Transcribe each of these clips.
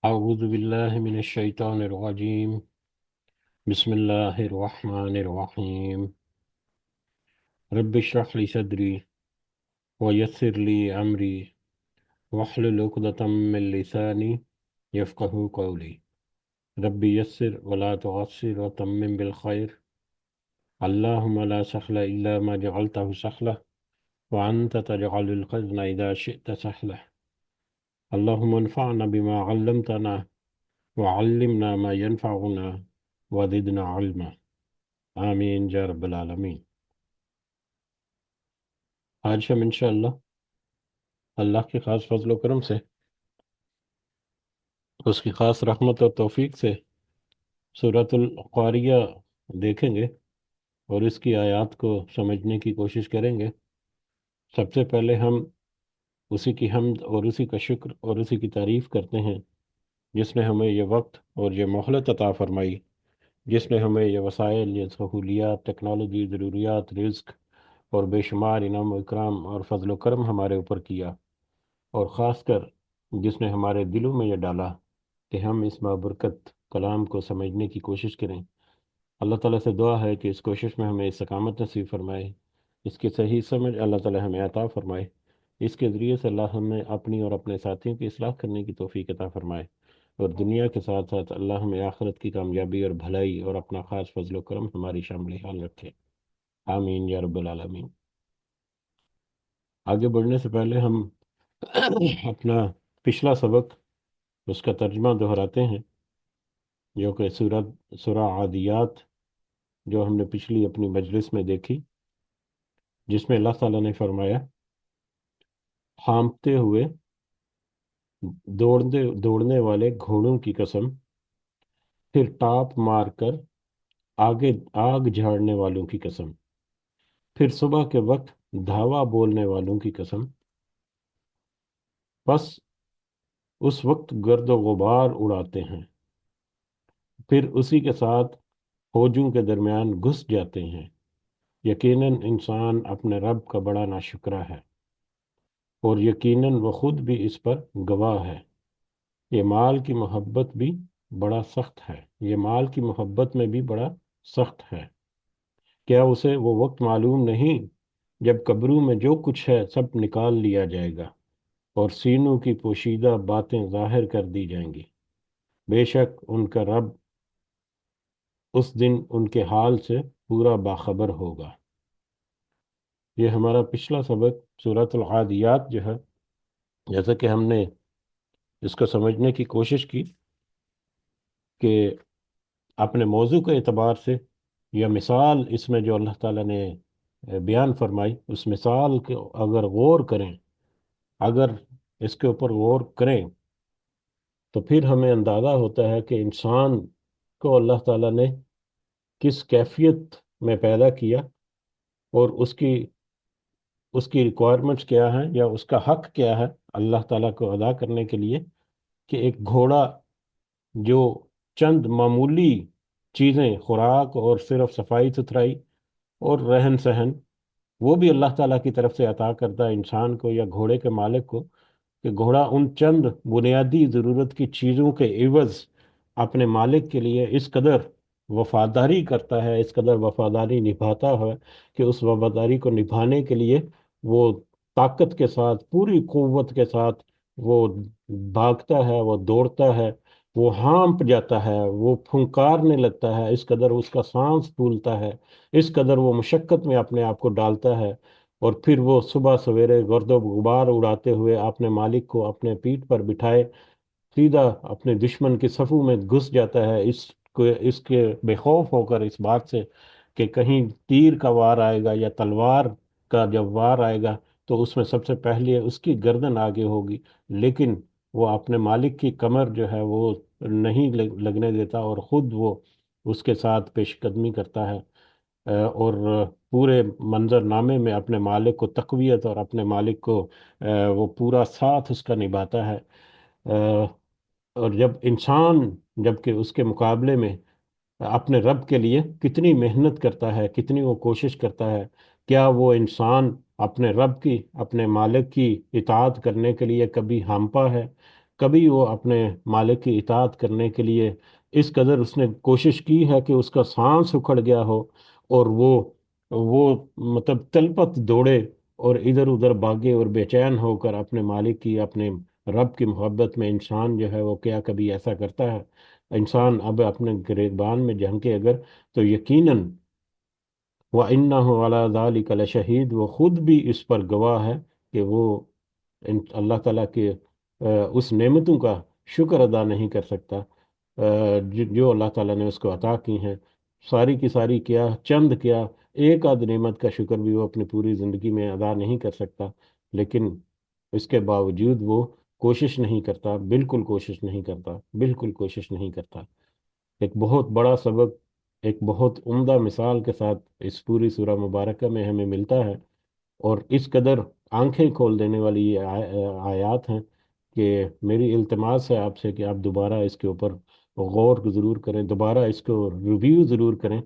أعوذ بالله من الشيطان الرجيم. بسم الله الرحمن الرحيم. رب اشرح لي صدري ويسر لي أمري واحلل عقدة من لساني يفقه قولي. رب يسر ولا تعسر وتمم بالخير. اللهم لا سهل إلا ما جعلته سهلا وأنت تجعل الحزن إذا شئت سهلا. اللهم انفعنا بما علمتنا وعلمنا ما ينفعنا وزدنا علما. آمین یا رب العالمین۔ آج ہم انشاءاللہ اللہ کی خاص فضل و کرم سے، اس کی خاص رحمت اور توفیق سے سورۃ القاریہ دیکھیں گے اور اس کی آیات کو سمجھنے کی کوشش کریں گے۔ سب سے پہلے ہم اسی کی حمد اور اسی کا شکر اور اسی کی تعریف کرتے ہیں جس نے ہمیں یہ وقت اور یہ مہلت عطا فرمائی، جس نے ہمیں یہ وسائل، یہ سہولیات، ٹیکنالوجی، ضروریات، رزق اور بے شمار انعام و اکرام اور فضل و کرم ہمارے اوپر کیا، اور خاص کر جس نے ہمارے دلوں میں یہ ڈالا کہ ہم اس بابرکت کلام کو سمجھنے کی کوشش کریں۔ اللہ تعالیٰ سے دعا ہے کہ اس کوشش میں ہمیں استقامت نصیب فرمائے، اس کی صحیح سمجھ اللہ تعالیٰ ہمیں عطا فرمائے، اس کے ذریعے سے اللہ ہمیں اپنی اور اپنے ساتھیوں کی اصلاح کرنے کی توفیق عطا فرمائے، اور دنیا کے ساتھ ساتھ اللہ ہمیں آخرت کی کامیابی اور بھلائی اور اپنا خاص فضل و کرم ہماری شامل حال رکھے۔ آمین یا رب العالمین۔ آگے بڑھنے سے پہلے ہم اپنا پچھلا سبق، اس کا ترجمہ دہراتے ہیں، جو کہ سورہ عادیات جو ہم نے پچھلی اپنی مجلس میں دیکھی، جس میں اللہ تعالیٰ نے فرمایا، ہانپتے ہوئے دوڑنے والے گھوڑوں کی قسم، پھر ٹاپ مار کر آگے آگ جھاڑنے والوں کی قسم، پھر صبح کے وقت دھاوا بولنے والوں کی قسم، بس اس وقت گرد و غبار اڑاتے ہیں، پھر اسی کے ساتھ فوجوں کے درمیان گھس جاتے ہیں۔ یقیناً انسان اپنے رب کا بڑا ناشکرا ہے، اور یقیناً وہ خود بھی اس پر گواہ ہے۔ یہ مال کی محبت بھی بڑا سخت ہے، یہ مال کی محبت میں بھی بڑا سخت ہے۔ کیا اسے وہ وقت معلوم نہیں جب قبروں میں جو کچھ ہے سب نکال لیا جائے گا اور سینوں کی پوشیدہ باتیں ظاہر کر دی جائیں گی؟ بے شک ان کا رب اس دن ان کے حال سے پورا باخبر ہوگا۔ یہ ہمارا پچھلا سبق سورۃ العادیات جو ہے، جیسا کہ ہم نے اس کو سمجھنے کی کوشش کی کہ اپنے موضوع کے اعتبار سے یا مثال اس میں جو اللہ تعالیٰ نے بیان فرمائی، اس مثال کو اگر غور کریں، اگر اس کے اوپر غور کریں تو پھر ہمیں اندازہ ہوتا ہے کہ انسان کو اللہ تعالیٰ نے کس کیفیت میں پیدا کیا، اور اس کی ریکوائرمنٹس کیا ہیں یا اس کا حق کیا ہے اللہ تعالیٰ کو ادا کرنے کے لیے، کہ ایک گھوڑا جو چند معمولی چیزیں، خوراک اور صرف صفائی ستھرائی اور رہن سہن، وہ بھی اللہ تعالیٰ کی طرف سے عطا کرتا ہے انسان کو یا گھوڑے کے مالک کو، کہ گھوڑا ان چند بنیادی ضرورت کی چیزوں کے عوض اپنے مالک کے لیے اس قدر وفاداری کرتا ہے، اس قدر وفاداری نبھاتا ہے کہ اس وفاداری کو نبھانے کے لیے وہ طاقت کے ساتھ، پوری قوت کے ساتھ وہ بھاگتا ہے، وہ دوڑتا ہے، وہ ہانپ جاتا ہے، وہ پھنکارنے لگتا ہے، اس قدر اس کا سانس پھولتا ہے، اس قدر وہ مشقت میں اپنے آپ کو ڈالتا ہے، اور پھر وہ صبح سویرے گرد و غبار اڑاتے ہوئے اپنے مالک کو اپنے پیٹھ پر بٹھائے سیدھا اپنے دشمن کے صفوں میں گھس جاتا ہے، اس کے بے خوف ہو کر اس بات سے کہ کہیں تیر کا وار آئے گا یا تلوار کا جب وار آئے گا تو اس میں سب سے پہلے اس کی گردن آگے ہوگی، لیکن وہ اپنے مالک کی کمر جو ہے وہ نہیں لگنے دیتا، اور خود وہ اس کے ساتھ پیش قدمی کرتا ہے، اور پورے منظر نامے میں اپنے مالک کو تقویت اور اپنے مالک کو وہ پورا ساتھ اس کا نبھاتا ہے۔ اور جب انسان، جبکہ اس کے مقابلے میں اپنے رب کے لیے کتنی محنت کرتا ہے، کتنی وہ کوشش کرتا ہے، کیا وہ انسان اپنے رب کی، اپنے مالک کی اطاعت کرنے کے لیے کبھی ہانپا ہے، کبھی وہ اپنے مالک کی اطاعت کرنے کے لیے اس قدر اس نے کوشش کی ہے کہ اس کا سانس اکھڑ گیا ہو، اور وہ مطلب تلپت دوڑے اور ادھر ادھر بھاگے اور بے چین ہو کر اپنے مالک کی، اپنے رب کی محبت میں انسان جو ہے وہ کیا کبھی ایسا کرتا ہے؟ انسان اب اپنے گریبان میں جھنکے اگر، تو یقیناً وَإِنَّهُ عَلَى ذَلِكَ لَشَهِيدٌ، وہ خود بھی اس پر گواہ ہے کہ وہ اللہ تعالیٰ کے اس نعمتوں کا شکر ادا نہیں کر سکتا جو اللہ تعالیٰ نے اس کو عطا کی ہیں، ساری کی ساری، کیا چند، کیا ایک آدھ نعمت کا شکر بھی وہ اپنی پوری زندگی میں ادا نہیں کر سکتا، لیکن اس کے باوجود وہ کوشش نہیں کرتا، بالکل کوشش نہیں کرتا، بالکل کوشش نہیں کرتا۔ ایک بہت بڑا سبق، ایک بہت عمدہ مثال کے ساتھ اس پوری سورہ مبارکہ میں ہمیں ملتا ہے، اور اس قدر آنکھیں کھول دینے والی یہ آیات ہیں کہ میری التماس ہے آپ سے کہ آپ دوبارہ اس کے اوپر غور ضرور کریں، دوبارہ اس کو ریویو ضرور کریں،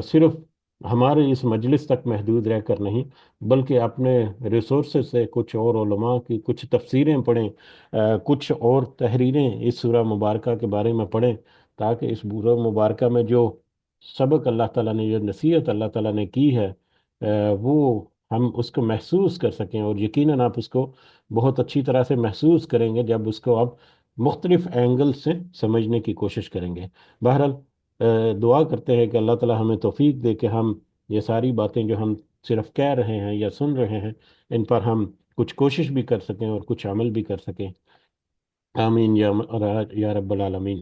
صرف ہمارے اس مجلس تک محدود رہ کر نہیں، بلکہ اپنے ریسورسز سے کچھ اور علماء کی کچھ تفسیریں پڑھیں، کچھ اور تحریریں اس سورہ مبارکہ کے بارے میں پڑھیں، تاکہ اس سورہ مبارکہ میں جو سبق اللہ تعالیٰ نے، جو نصیحت اللہ تعالیٰ نے کی ہے، وہ ہم اس کو محسوس کر سکیں، اور یقیناً آپ اس کو بہت اچھی طرح سے محسوس کریں گے جب اس کو آپ مختلف اینگل سے سمجھنے کی کوشش کریں گے۔ بہرحال دعا کرتے ہیں کہ اللہ تعالیٰ ہمیں توفیق دے کہ ہم یہ ساری باتیں جو ہم صرف کہہ رہے ہیں یا سن رہے ہیں، ان پر ہم کچھ کوشش بھی کر سکیں اور کچھ عمل بھی کر سکیں۔ آمین یا رب العالمین۔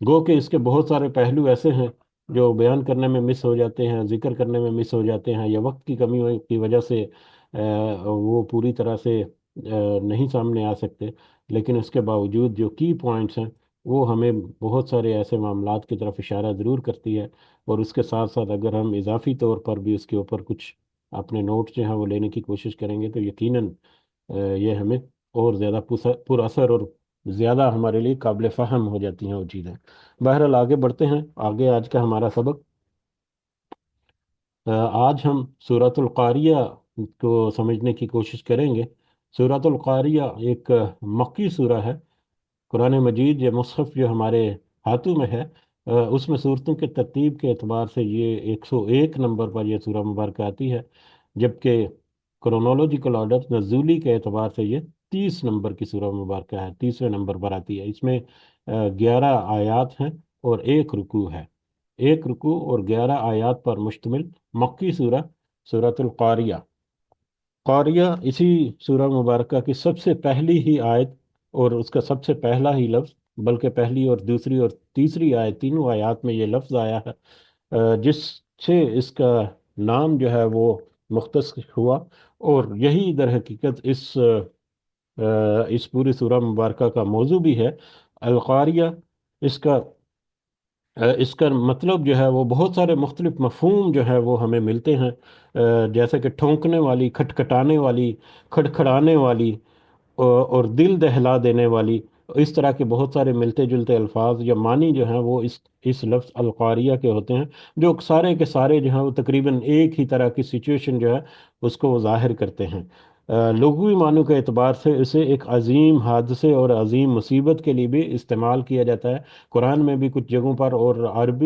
گو کہ اس کے بہت سارے پہلو ایسے ہیں جو بیان کرنے میں مس ہو جاتے ہیں، ذکر کرنے میں مس ہو جاتے ہیں، یا وقت کی کمی کی وجہ سے وہ پوری طرح سے نہیں سامنے آ سکتے، لیکن اس کے باوجود جو کی پوائنٹس ہیں وہ ہمیں بہت سارے ایسے معاملات کی طرف اشارہ ضرور کرتی ہے، اور اس کے ساتھ ساتھ اگر ہم اضافی طور پر بھی اس کے اوپر کچھ اپنے نوٹس جو ہیں وہ لینے کی کوشش کریں گے، تو یقیناً یہ ہمیں اور زیادہ پر اثر اور زیادہ ہمارے لیے قابل فہم ہو جاتی ہیں وہ چیزیں۔ بہرحال آگے بڑھتے ہیں، آگے آج کا ہمارا سبق، آج ہم سورۃ القاریہ کو سمجھنے کی کوشش کریں گے۔ سورۃ القاریہ ایک مکی سورہ ہے۔ قرآن مجید یا مصحف جو ہمارے ہاتھوں میں ہے، اس میں صورتوں کے ترتیب کے اعتبار سے یہ 101 نمبر پر یہ سورہ مبارکہ آتی ہے، جبکہ کرونولوجیکل آرڈر نزولی کے اعتبار سے یہ 30 نمبر کی سورہ مبارکہ ہے، 30ویں نمبر پر آتی ہے۔ اس میں 11 آیات ہیں اور ایک رکوع ہے، ایک رکوع اور 11 آیات پر مشتمل مکی سورہ، سورۃ القاریہ۔ قاریہ اسی سورہ مبارکہ کی سب سے پہلی ہی آیت اور اس کا سب سے پہلا ہی لفظ، بلکہ پہلی اور دوسری اور تیسری آیت، تینوں آیات میں یہ لفظ آیا ہے، جس سے اس کا نام جو ہے وہ مختص ہوا، اور یہی در حقیقت اس پوری سورہ مبارکہ کا موضوع بھی ہے، القاریہ۔ اس کا اس کا مطلب جو ہے وہ بہت سارے مختلف مفہوم جو ہے وہ ہمیں ملتے ہیں، جیسے کہ ٹھونکنے والی، کھٹکھٹانے والی، کھڑکھڑانے والی، اور دل دہلا دینے والی، اس طرح کے بہت سارے ملتے جلتے الفاظ یا معنی جو ہیں وہ اس لفظ القاریہ کے ہوتے ہیں، جو سارے کے سارے جو ہیں وہ تقریباً ایک ہی طرح کی سچویشن جو ہے اس کو وہ ظاہر کرتے ہیں۔ لغوی معنوں کے اعتبار سے اسے ایک عظیم حادثے اور عظیم مصیبت کے لیے بھی استعمال کیا جاتا ہے۔ قرآن میں بھی کچھ جگہوں پر، اور عرب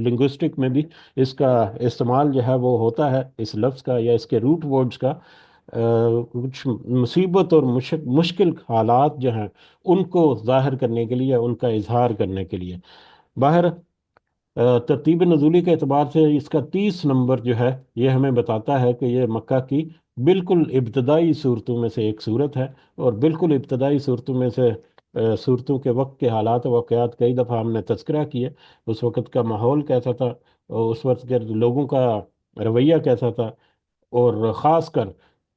لنگوسٹک میں بھی اس کا استعمال جو ہے وہ ہوتا ہے، اس لفظ کا یا اس کے روٹ ورڈز کا، کچھ مصیبت اور مشکل حالات جو ہیں ان کو ظاہر کرنے کے لیے، ان کا اظہار کرنے کے لیے۔ باہر ترتیب نزولی کے اعتبار سے اس کا 30 نمبر جو ہے یہ ہمیں بتاتا ہے کہ یہ مکہ کی بالکل ابتدائی صورتوں میں سے ایک صورت ہے، اور بالکل ابتدائی صورتوں میں سے صورتوں کے وقت کے حالات و واقعات کئی دفعہ ہم نے تذکرہ کیے، اس وقت کا ماحول کیسا تھا، اور اس وقت کے لوگوں کا رویہ کیسا تھا، اور خاص کر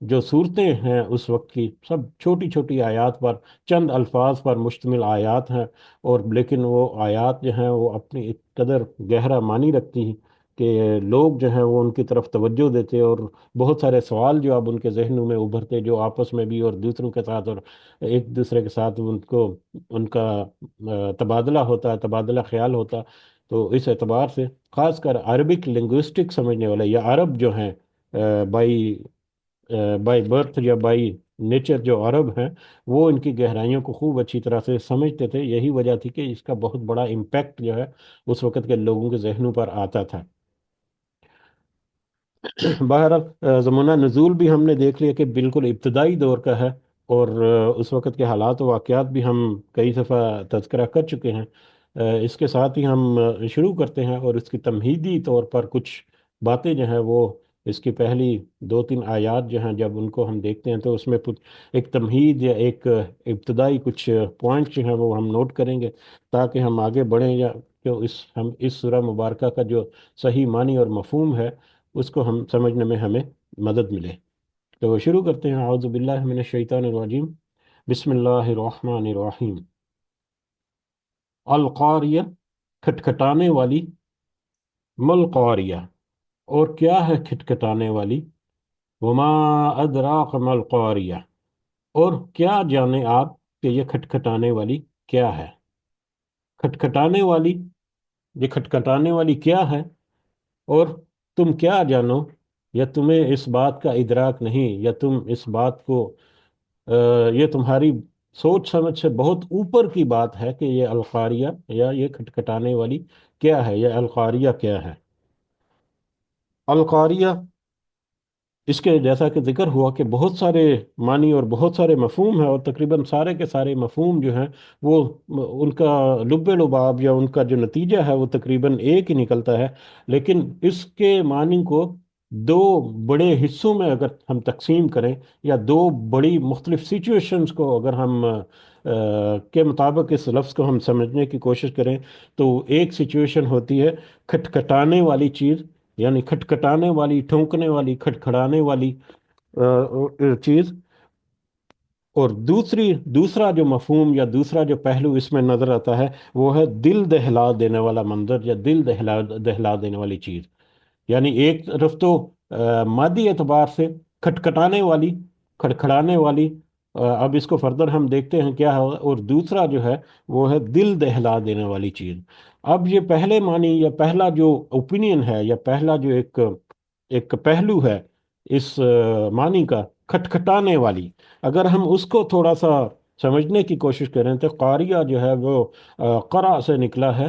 جو صورتیں ہیں اس وقت کی سب چھوٹی چھوٹی آیات پر، چند الفاظ پر مشتمل آیات ہیں، اور لیکن وہ آیات جو ہیں وہ اپنی ایک قدر گہرا معنی رکھتی ہیں کہ لوگ جو ہیں وہ ان کی طرف توجہ دیتے، اور بہت سارے سوال جو اب ان کے ذہنوں میں ابھرتے، جو آپس میں بھی اور دوسروں کے ساتھ اور ایک دوسرے کے ساتھ ان کا تبادلہ ہوتا ہے، تبادلہ خیال ہوتا۔ تو اس اعتبار سے خاص کر عربک لنگوسٹک سمجھنے والے یا عرب جو ہیں، بائی بائی برتھ یا بائی نیچر جو عرب ہیں وہ ان کی گہرائیوں کو خوب اچھی طرح سے سمجھتے تھے، یہی وجہ تھی کہ اس کا بہت بڑا امپیکٹ جو ہے اس وقت کے لوگوں کے ذہنوں پر آتا تھا۔ بہرحال زمانہ نزول بھی ہم نے دیکھ لیا کہ بالکل ابتدائی دور کا ہے، اور اس وقت کے حالات و واقعات بھی ہم کئی دفعہ تذکرہ کر چکے ہیں۔ اس کے ساتھ ہی ہم شروع کرتے ہیں، اور اس کی تمہیدی طور پر کچھ باتیں جو ہیں وہ اس کی پہلی دو تین آیات جو ہیں جب ان کو ہم دیکھتے ہیں تو اس میں ایک تمہید یا ایک ابتدائی کچھ پوائنٹ جو ہیں وہ ہم نوٹ کریں گے، تاکہ ہم آگے بڑھیں، یا جو ہم اس سورہ مبارکہ کا جو صحیح معنی اور مفہوم ہے اس کو ہم سمجھنے میں ہمیں مدد ملے۔ تو شروع کرتے ہیں، اعوذ باللہ من الشیطان الرجیم، بسم اللہ الرحمن الرحیم۔ القاریہ، کھٹکھٹانے والی، مل قاریہ، اور کیا ہے کھٹکھٹانے والی، وما ادراک مل قاریہ، اور کیا جانے آپ کہ یہ کھٹکھٹانے والی کیا ہے۔ کھٹکھٹانے والی، یہ کھٹکھٹانے والی کیا ہے، اور تم کیا جانو، یا تمہیں اس بات کا ادراک نہیں، یا تم اس بات کو یہ تمہاری سوچ سمجھ سے بہت اوپر کی بات ہے کہ یہ القاریہ یا یہ کھٹکھٹانے والی کیا ہے، یہ القاریہ کیا ہے۔ القاریہ، اس کے جیسا کہ ذکر ہوا کہ بہت سارے معنی اور بہت سارے مفہوم ہیں، اور تقریباً سارے کے سارے مفہوم جو ہیں وہ ان کا لب لباب یا ان کا جو نتیجہ ہے وہ تقریباً ایک ہی نکلتا ہے، لیکن اس کے معنی کو دو بڑے حصوں میں اگر ہم تقسیم کریں، یا دو بڑی مختلف سچویشنز کو اگر ہم کے مطابق اس لفظ کو ہم سمجھنے کی کوشش کریں، تو ایک سچویشن ہوتی ہے کھٹکھٹانے والی چیز، یعنی کھٹکھٹانے والی، ٹھونکنے والی، کھٹکھڑانے والی چیز، اور دوسرا جو مفہوم یا دوسرا جو پہلو اس میں نظر آتا ہے وہ ہے دل دہلا دینے والا منظر، یا دل دہلا دینے والی چیز۔ یعنی ایک طرف تو مادی اعتبار سے کھٹکھٹانے والی، کھڑکھڑانے والی، اب اس کو فردر ہم دیکھتے ہیں کیا ہے، اور دوسرا جو ہے وہ ہے دل دہلا دینے والی چیز۔ اب یہ پہلے معنی یا پہلا جو اوپینین ہے، یا پہلا جو ایک پہلو ہے اس معنی کا، کھٹکھٹانے والی، اگر ہم اس کو تھوڑا سا سمجھنے کی کوشش کریں تو قاریہ جو ہے وہ قرأ سے نکلا ہے،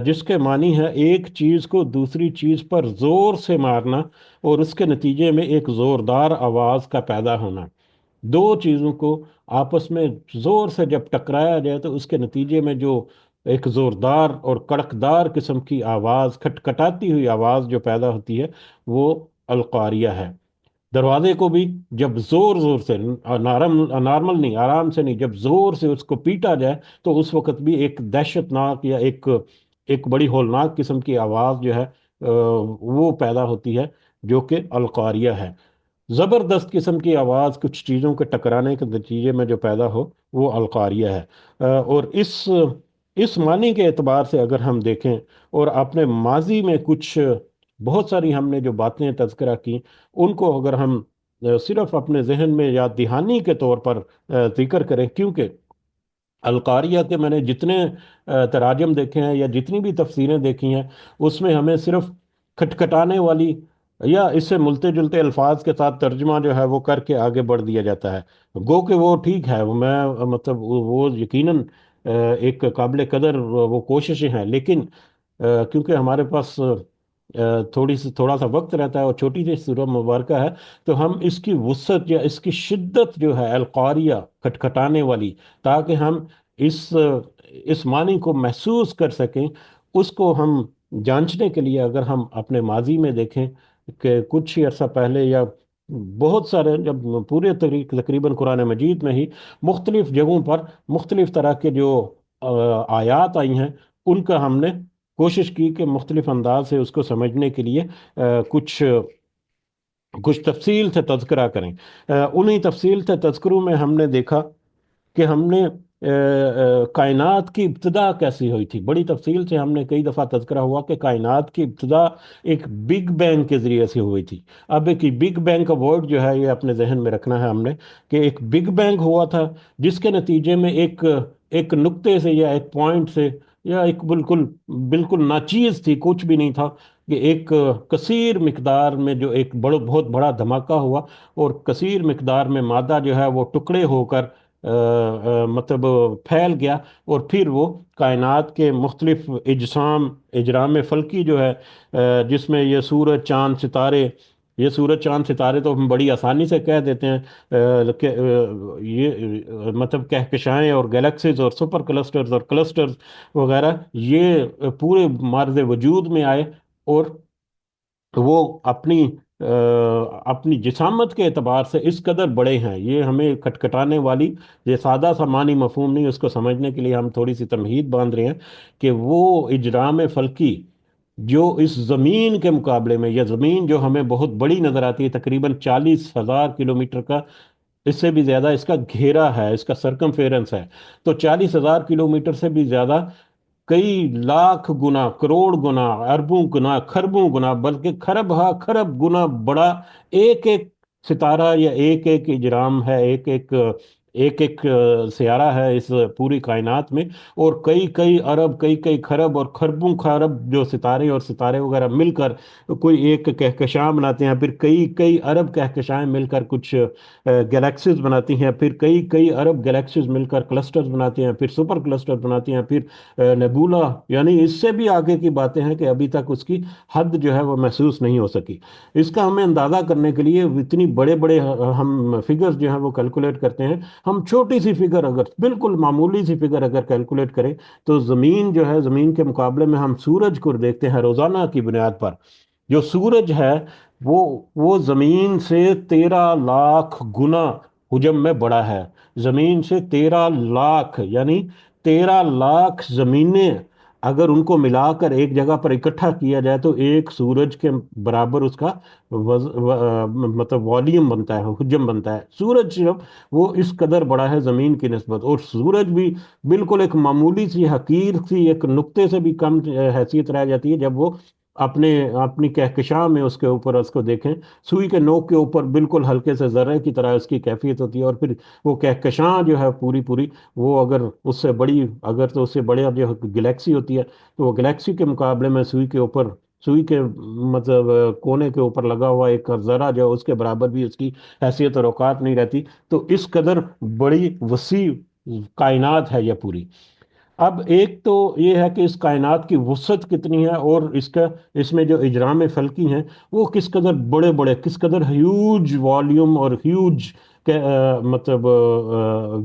جس کے معنی ہے ایک چیز کو دوسری چیز پر زور سے مارنا، اور اس کے نتیجے میں ایک زوردار آواز کا پیدا ہونا۔ دو چیزوں کو آپس میں زور سے جب ٹکرایا جائے تو اس کے نتیجے میں جو ایک زوردار اور کڑکدار قسم کی آواز، کھٹکھٹاتی ہوئی آواز جو پیدا ہوتی ہے، وہ القاریہ ہے۔ دروازے کو بھی جب زور زور سے، نارمل نہیں، آرام سے نہیں، جب زور سے اس کو پیٹا جائے تو اس وقت بھی ایک دہشت ناک یا ایک بڑی ہولناک قسم کی آواز جو ہے وہ پیدا ہوتی ہے، جو کہ القاریہ ہے۔ زبردست قسم کی آواز کچھ چیزوں کے ٹکرانے کے نتیجے میں جو پیدا ہو وہ القاریہ ہے۔ اور اس معنی کے اعتبار سے اگر ہم دیکھیں، اور اپنے ماضی میں کچھ بہت ساری ہم نے جو باتیں تذکرہ کی ان کو اگر ہم صرف اپنے ذہن میں یاد دہانی کے طور پر ذکر کریں، کیونکہ القاریہ کے میں نے جتنے تراجم دیکھے ہیں یا جتنی بھی تفسیریں دیکھی ہیں، اس میں ہمیں صرف کھٹکھٹانے والی یا اس سے ملتے جلتے الفاظ کے ساتھ ترجمہ جو ہے وہ کر کے آگے بڑھ دیا جاتا ہے۔ گو کہ وہ ٹھیک ہے، میں مطلب وہ یقیناً ایک قابل قدر وہ کوششیں ہیں، لیکن کیونکہ ہمارے پاس تھوڑا سا وقت رہتا ہے اور چھوٹی سی سورہ مبارکہ ہے، تو ہم اس کی وسعت یا اس کی شدت جو ہے القاریہ، کھٹکھٹانے والی، تاکہ ہم اس اس معنی کو محسوس کر سکیں، اس کو ہم جانچنے کے لیے اگر ہم اپنے ماضی میں دیکھیں کہ کچھ ہی عرصہ پہلے، یا بہت سارے، جب پورے تقریباً قرآن مجید میں ہی مختلف جگہوں پر مختلف طرح کے جو آیات آئی ہیں، ان کا ہم نے کوشش کی کہ مختلف انداز سے اس کو سمجھنے کے لیے کچھ کچھ تفصیل سے تذکرہ کریں۔ انہی تفصیل سے تذکروں میں ہم نے دیکھا کہ ہم نے کائنات کی ابتدا کیسی ہوئی تھی، بڑی تفصیل سے ہم نے کئی دفعہ تذکرہ ہوا کہ کائنات کی ابتدا ایک بگ بینگ کے ذریعے سے ہوئی تھی۔ اب ایک بگ بینگ کا ورڈ جو ہے یہ اپنے ذہن میں رکھنا ہے ہم نے، کہ ایک بگ بینگ ہوا تھا جس کے نتیجے میں ایک نقطے سے یا ایک پوائنٹ سے، یا ایک بالکل بالکل ناچیز تھی، کچھ بھی نہیں تھا، کہ ایک کثیر مقدار میں جو ایک بہت بڑا دھماکہ ہوا، اور کثیر مقدار میں مادہ جو ہے وہ ٹکڑے ہو کر مطلب پھیل گیا، اور پھر وہ کائنات کے مختلف اجرام فلکی جو ہے، جس میں یہ سورج چاند ستارے، یہ سورج چاند ستارے تو ہم بڑی آسانی سے کہہ دیتے ہیں، یہ مطلب کہکشائیں اور گلیکسیز اور سپر کلسٹرز اور کلسٹرز وغیرہ، یہ پورے مارز وجود میں آئے، اور وہ اپنی جسامت کے اعتبار سے اس قدر بڑے ہیں، یہ ہمیں کٹکھٹانے والی، یہ سادہ سا معنی مفہوم نہیں، اس کو سمجھنے کے لیے ہم تھوڑی سی تمہید باندھ رہے ہیں کہ وہ اجرام فلکی جو اس زمین کے مقابلے میں، یہ زمین جو ہمیں بہت بڑی نظر آتی ہے، تقریباً 40,000 کلومیٹر کا، اس سے بھی زیادہ اس کا گھیرا ہے، اس کا سرکمفیرنس ہے، تو 40,000 کلومیٹر سے بھی زیادہ، کئی لاکھ گنا، کروڑ گنا، اربوں گنا، خربوں گنا، بلکہ خرب ہا خرب گنا بڑا ایک ایک ستارہ یا ایک ایک اجرام ہے، ایک ایک سیارہ ہے اس پوری کائنات میں، اور کئی کئی ارب، کئی کئی خرب اور خربوں خرب جو ستارے اور ستارے وغیرہ مل کر کوئی ایک کہکشاں بناتے ہیں، پھر کئی کئی ارب کہکشائیں مل کر کچھ گلیکسیز بناتی ہیں، پھر کئی کئی ارب گلیکسیز مل کر کلسٹرز بناتے ہیں، پھر سپر کلسٹر بناتی ہیں، پھر نیبولا، یعنی اس سے بھی آگے کی باتیں ہیں کہ ابھی تک اس کی حد جو ہے وہ محسوس نہیں ہو سکی۔ اس کا ہمیں اندازہ کرنے کے لیے اتنی بڑے بڑے ہم فگرز جو ہیں وہ کیلکولیٹ کرتے ہیں، ہم چھوٹی سی فگر، اگر بالکل معمولی سی فگر اگر کیلکولیٹ کریں، تو زمین جو ہے، زمین کے مقابلے میں ہم سورج کو دیکھتے ہیں روزانہ کی بنیاد پر، جو سورج ہے وہ زمین سے 13 لاکھ گنا حجم میں بڑا ہے، زمین سے 13 لاکھ، یعنی 13 لاکھ زمینیں اگر ان کو ملا کر ایک جگہ پر اکٹھا کیا جائے تو ایک سورج کے برابر اس کا مطلب والیوم بنتا ہے، حجم بنتا ہے، سورج صرف وہ اس قدر بڑا ہے زمین کی نسبت، اور سورج بھی بالکل ایک معمولی سی حقیر سی ایک نقطے سے بھی کم حیثیت رہ جاتی ہے جب وہ اپنی کہکشاں میں اس کے اوپر اس کو دیکھیں، سوئی کے نوک کے اوپر بالکل ہلکے سے ذرے کی طرح اس کی کیفیت ہوتی ہے، اور پھر وہ کہکشاں جو ہے پوری پوری، وہ اگر اس سے بڑی، اگر تو اس سے بڑے جو گلیکسی ہوتی ہے، تو وہ گلیکسی کے مقابلے میں سوئی کے اوپر، سوئی کے مطلب کونے کے اوپر لگا ہوا ایک ذرہ جو ہے اس کے برابر بھی اس کی حیثیت اور اوقات نہیں رہتی، تو اس قدر بڑی وسیع کائنات ہے یہ پوری۔ اب ایک تو یہ ہے کہ اس کائنات کی وسعت کتنی ہے، اور اس میں جو اجرام فلکی ہیں وہ کس قدر بڑے بڑے، کس قدر ہیوج والیوم اور ہیوج مطلب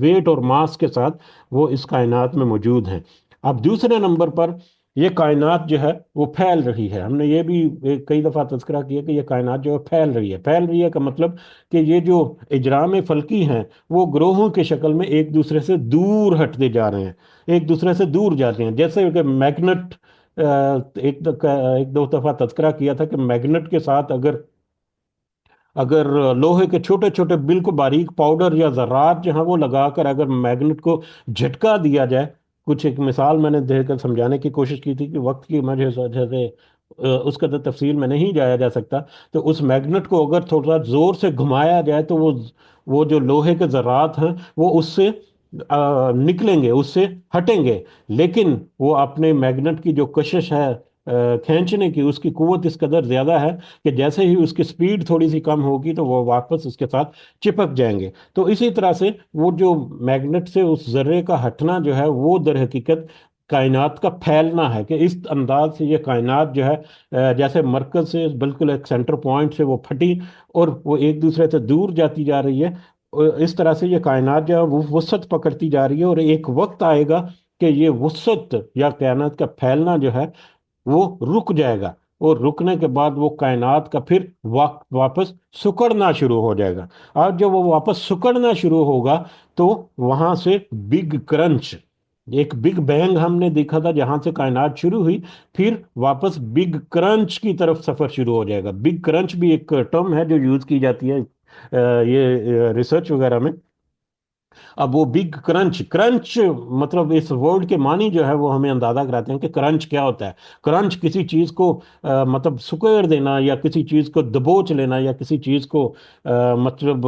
ویٹ اور ماس کے ساتھ وہ اس کائنات میں موجود ہیں۔ اب دوسرے نمبر پر یہ کائنات جو ہے وہ پھیل رہی ہے، ہم نے یہ بھی کئی دفعہ تذکرہ کیا کہ یہ کائنات جو ہے پھیل رہی ہے، پھیل رہی ہے کا مطلب کہ یہ جو اجرام فلکی ہیں وہ گروہوں کی شکل میں ایک دوسرے سے دور ہٹتے جا رہے ہیں، ایک دوسرے سے دور جاتے ہیں، جیسے کہ میگنٹ، ایک دو دفعہ تذکرہ کیا تھا کہ میگنٹ کے ساتھ اگر لوہے کے چھوٹے چھوٹے بالکل باریک پاؤڈر یا ذرات جو ہیں وہ لگا کر اگر میگنٹ کو جھٹکا دیا جائے، کچھ ایک مثال میں نے دے کر سمجھانے کی کوشش کی تھی کہ وقت کی وجہ سے اس قدر تفصیل میں نہیں جایا جا سکتا، تو اس میگنٹ کو اگر تھوڑا زور سے گھمایا جائے تو وہ جو لوہے کے ذرات ہیں وہ اس سے نکلیں گے، اس سے ہٹیں گے، لیکن وہ اپنے میگنٹ کی جو کشش ہے کھینچنے کی، اس کی قوت اس قدر زیادہ ہے کہ جیسے ہی اس کی سپیڈ تھوڑی سی کم ہوگی تو وہ واپس اس کے ساتھ چپک جائیں گے۔ تو اسی طرح سے وہ جو میگنٹ سے اس ذرے کا ہٹنا جو ہے وہ در حقیقت کائنات کا پھیلنا ہے، کہ اس انداز سے یہ کائنات جو ہے جیسے مرکز سے بالکل ایک سینٹر پوائنٹ سے وہ پھٹی اور وہ ایک دوسرے سے دور جاتی جا رہی ہے، اس طرح سے یہ کائنات جو ہے وہ وسعت پکڑتی جا رہی ہے، اور ایک وقت آئے گا کہ یہ وسعت یا کائنات کا پھیلنا جو ہے وہ رک جائے گا، اور رکنے کے بعد وہ کائنات کا پھر واپس سکڑنا شروع ہو جائے گا، اور جب وہ واپس سکڑنا شروع ہوگا تو وہاں سے بگ کرنچ، ایک بگ بینگ ہم نے دیکھا تھا جہاں سے کائنات شروع ہوئی، پھر واپس بگ کرنچ کی طرف سفر شروع ہو جائے گا۔ بگ کرنچ بھی ایک ٹرم ہے جو یوز کی جاتی ہے یہ ریسرچ وغیرہ میں۔ اب وہ بگ کرنچ، کرنچ مطلب اس ورڈ کے معنی جو ہے وہ ہمیں اندازہ کراتے ہیں کہ کرنچ کیا ہوتا ہے۔ کرنچ کسی چیز کو مطلب سکیڑ دینا، یا کسی چیز کو دبوچ لینا، یا کسی چیز کو مطلب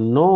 9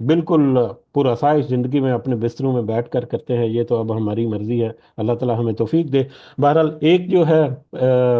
بالکل پرآسائش زندگی میں اپنے بستروں میں بیٹھ کر کرتے ہیں، یہ تو اب ہماری مرضی ہے، اللہ تعالی ہمیں توفیق دے۔ بہرحال ایک جو ہے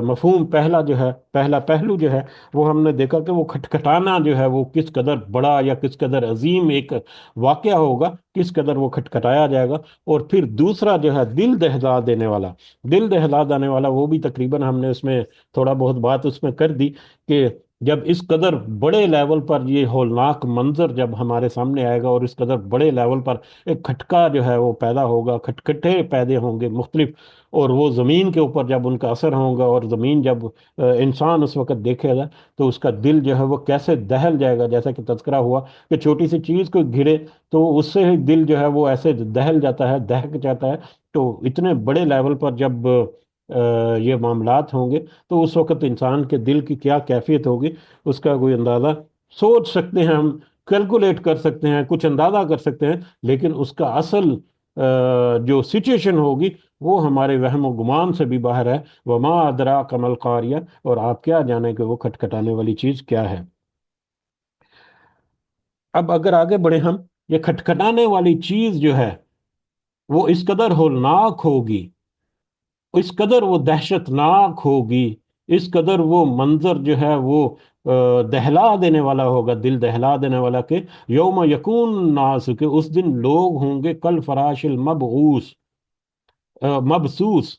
مفہوم، پہلا جو ہے، پہلا پہلو جو ہے، وہ ہم نے دیکھا کہ وہ کھٹکھٹانا جو ہے وہ کس قدر بڑا یا کس قدر عظیم ایک واقعہ ہوگا، کس قدر وہ کھٹکھٹایا جائے گا۔ اور پھر دوسرا جو ہے دل دہلا دینے والا، دل دہلا دینے والا، وہ بھی تقریباً ہم نے اس میں تھوڑا بہت بات اس میں کر دی کہ جب اس قدر بڑے لیول پر یہ ہولناک منظر جب ہمارے سامنے آئے گا، اور اس قدر بڑے لیول پر ایک کھٹکا جو ہے وہ پیدا ہوگا، کھٹکھٹے پیدا ہوں گے مختلف، اور وہ زمین کے اوپر جب ان کا اثر ہوگا، اور زمین جب انسان اس وقت دیکھے گا تو اس کا دل جو ہے وہ کیسے دہل جائے گا، جیسا کہ تذکرہ ہوا کہ چھوٹی سی چیز کو گرے تو اس سے ہی دل جو ہے وہ ایسے دہل جاتا ہے، دہک جاتا ہے۔ تو اتنے بڑے لیول پر جب یہ معاملات ہوں گے تو اس وقت انسان کے دل کی کیا کیفیت ہوگی، اس کا کوئی اندازہ سوچ سکتے ہیں ہم، کیلکولیٹ کر سکتے ہیں، کچھ اندازہ کر سکتے ہیں، لیکن اس کا اصل جو سچویشن ہوگی وہ ہمارے وہم و گمان سے بھی باہر ہے۔ وما ادراک ما القاریہ، اور آپ کیا جانیں کہ وہ کھٹکھٹانے والی چیز کیا ہے۔ اب اگر آگے بڑھے ہم، یہ کھٹکھٹانے والی چیز جو ہے وہ اس قدر ہولناک ہوگی، اس قدر وہ دہشت ناک ہوگی، اس قدر وہ منظر جو ہے وہ دہلا دینے والا ہوگا، دل دہلا دینے والا، کہ یوم یکون الناس، کہ اس دن لوگ ہوں گے کل فراش المبعوث، مبسوس،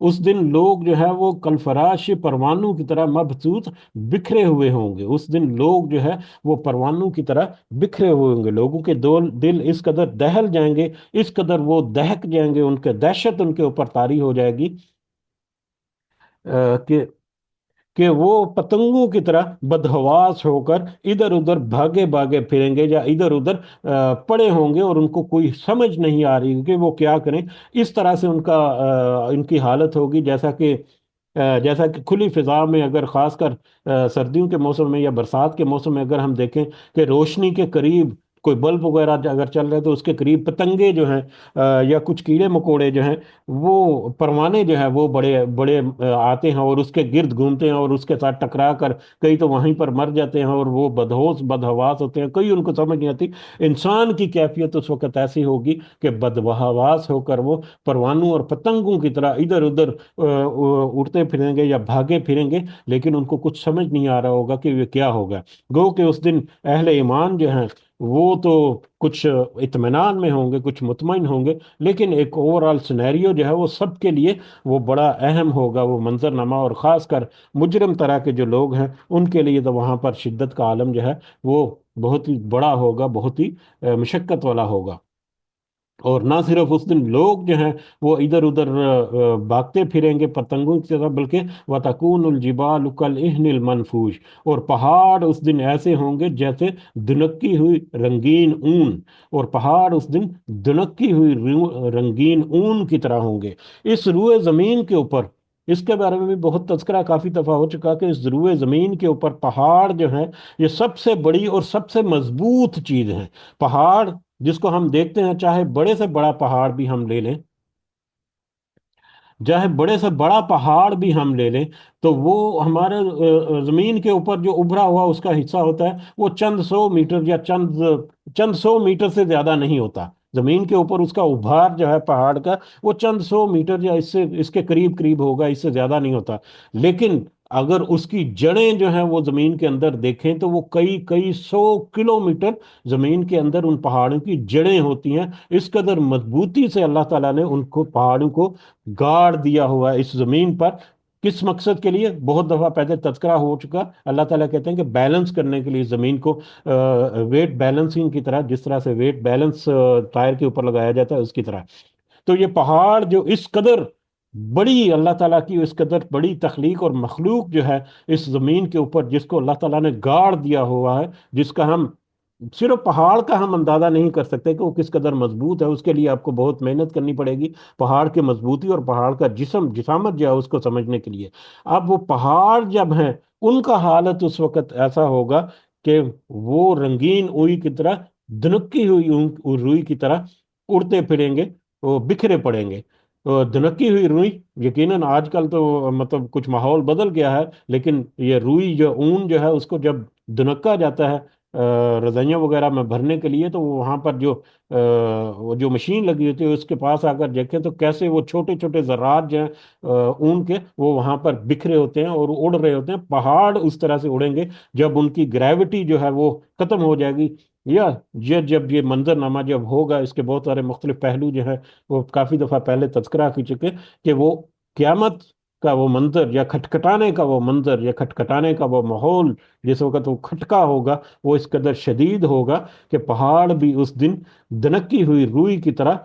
اس دن لوگ جو ہے وہ کل فراش پروانوں کی طرح مبسوط، بکھرے ہوئے ہوں گے۔ اس دن لوگ جو ہے وہ پروانوں کی طرح بکھرے ہوئے ہوں گے، لوگوں کے دل اس قدر دہل جائیں گے، اس قدر وہ دہک جائیں گے، ان کے دہشت ان کے اوپر طاری ہو جائے گی، کہ وہ پتنگوں کی طرح بدحواس ہو کر ادھر ادھر بھاگے بھاگے پھریں گے، یا ادھر ادھر پڑے ہوں گے، اور ان کو کوئی سمجھ نہیں آ رہی کہ وہ کیا کریں۔ اس طرح سے ان کی حالت ہوگی، جیسا کہ کھلی فضا میں، اگر خاص کر سردیوں کے موسم میں یا برسات کے موسم میں اگر ہم دیکھیں کہ روشنی کے قریب کوئی بلب وغیرہ اگر چل رہا ہے تو اس کے قریب پتنگے جو ہیں یا کچھ کیڑے مکوڑے جو ہیں، وہ پروانے جو ہیں وہ بڑے بڑے آتے ہیں اور اس کے گرد گھومتے ہیں، اور اس کے ساتھ ٹکرا کر کئی تو وہیں پر مر جاتے ہیں، اور وہ بدہوش بدحواس ہوتے ہیں، کئی ان کو سمجھ نہیں آتی۔ انسان کی کیفیت اس وقت ایسی ہوگی کہ بدحواس ہو کر وہ پروانوں اور پتنگوں کی طرح ادھر ادھر اڑتے پھریں گے یا بھاگے پھریں گے، لیکن ان کو کچھ سمجھ نہیں آ رہا ہوگا کہ یہ کیا ہوگا۔ گو کہ اس دن اہل ایمان جو ہیں وہ تو کچھ اطمینان میں ہوں گے، کچھ مطمئن ہوں گے، لیکن ایک اوور آل سینیریو جو ہے وہ سب کے لیے وہ بڑا اہم ہوگا، وہ منظرنامہ، اور خاص کر مجرم طرح کے جو لوگ ہیں ان کے لیے تو وہاں پر شدت کا عالم جو ہے وہ بہت ہی بڑا ہوگا، بہت ہی مشقت والا ہوگا۔ اور نہ صرف اس دن لوگ جو ہیں وہ ادھر ادھر بھاگتے پھریں گے پتنگوں کی طرح، بلکہ وَتَكُونُ الْجِبَالُ كَالْعِهْنِ الْمَنْفُوشِ، اور پہاڑ اس دن ایسے ہوں گے جیسے دنکی ہوئی رنگین اون، اور پہاڑ اس دن دنکی ہوئی رنگین اون کی طرح ہوں گے۔ اس روئے زمین کے اوپر، اس کے بارے میں بھی بہت تذکرہ کافی دفعہ ہو چکا کہ اس روئے زمین کے اوپر پہاڑ جو ہیں یہ سب سے بڑی اور سب سے مضبوط چیز ہے۔ پہاڑ جس کو ہم دیکھتے ہیں، چاہے بڑے سے بڑا پہاڑ بھی ہم لے لیں، چاہے بڑے سے بڑا پہاڑ بھی ہم لے لیں، تو وہ ہمارے زمین کے اوپر جو ابھرا ہوا اس کا حصہ ہوتا ہے وہ چند سو میٹر یا چند سو میٹر سے زیادہ نہیں ہوتا۔ زمین کے اوپر اس کا ابھار جو ہے پہاڑ کا وہ چند سو میٹر یا اس کے قریب قریب ہوگا، اس سے زیادہ نہیں ہوتا۔ لیکن اگر اس کی جڑیں جو ہیں وہ زمین کے اندر دیکھیں تو وہ کئی کئی سو کلومیٹر زمین کے اندر ان پہاڑوں کی جڑیں ہوتی ہیں۔ اس قدر مضبوطی سے اللہ تعالیٰ نے ان کو پہاڑوں کو گاڑ دیا ہوا ہے اس زمین پر۔ کس مقصد کے لیے؟ بہت دفعہ پہلے تذکرہ ہو چکا، اللہ تعالیٰ کہتے ہیں کہ بیلنس کرنے کے لیے زمین کو، ویٹ بیلنسنگ کی طرح، جس طرح سے ویٹ بیلنس ٹائر کے اوپر لگایا جاتا ہے اس کی طرح۔ تو یہ پہاڑ جو اس قدر بڑی اللہ تعالیٰ کی، اس قدر بڑی تخلیق اور مخلوق جو ہے اس زمین کے اوپر، جس کو اللہ تعالیٰ نے گاڑ دیا ہوا ہے، جس کا ہم صرف پہاڑ کا ہم اندازہ نہیں کر سکتے کہ وہ کس قدر مضبوط ہے، اس کے لیے آپ کو بہت محنت کرنی پڑے گی پہاڑ کی مضبوطی اور پہاڑ کا جسامت جو ہے اس کو سمجھنے کے لیے۔ اب وہ پہاڑ جب ہیں ان کا حالت اس وقت ایسا ہوگا کہ وہ رنگین اوئی کی طرح، دنکی ہوئی روئی کی طرح اڑتے پھریں گے، وہ بکھرے پڑیں گے۔ دنکی ہوئی روئی، یقیناً آج کل تو مطلب کچھ ماحول بدل گیا ہے، لیکن یہ روئی جو اون جو ہے اس کو جب دنکا جاتا ہے رضائیاں وغیرہ میں بھرنے کے لیے، تو وہ وہاں پر وہ جو مشین لگی ہوتی ہے اس کے پاس آ کر دیکھیں تو کیسے وہ چھوٹے چھوٹے ذرات جو ہیں اون کے، وہ وہاں پر بکھرے ہوتے ہیں اور اڑ رہے ہوتے ہیں. پہاڑ اس طرح سے اڑیں گے جب ان کی گریوٹی جو ہے وہ ختم ہو جائے گی. یا جب یہ منظر نامہ جب ہوگا، اس کے بہت سارے مختلف پہلو جو ہے وہ کافی دفعہ پہلے تذکرہ کی چکے، کہ وہ قیامت کا وہ منظر یا کھٹکھٹانے کا وہ منظر یا کھٹکھٹانے کا وہ ماحول، جس وقت وہ کھٹکا ہوگا وہ اس قدر شدید ہوگا کہ پہاڑ بھی اس دن دنکی ہوئی روئی کی طرح،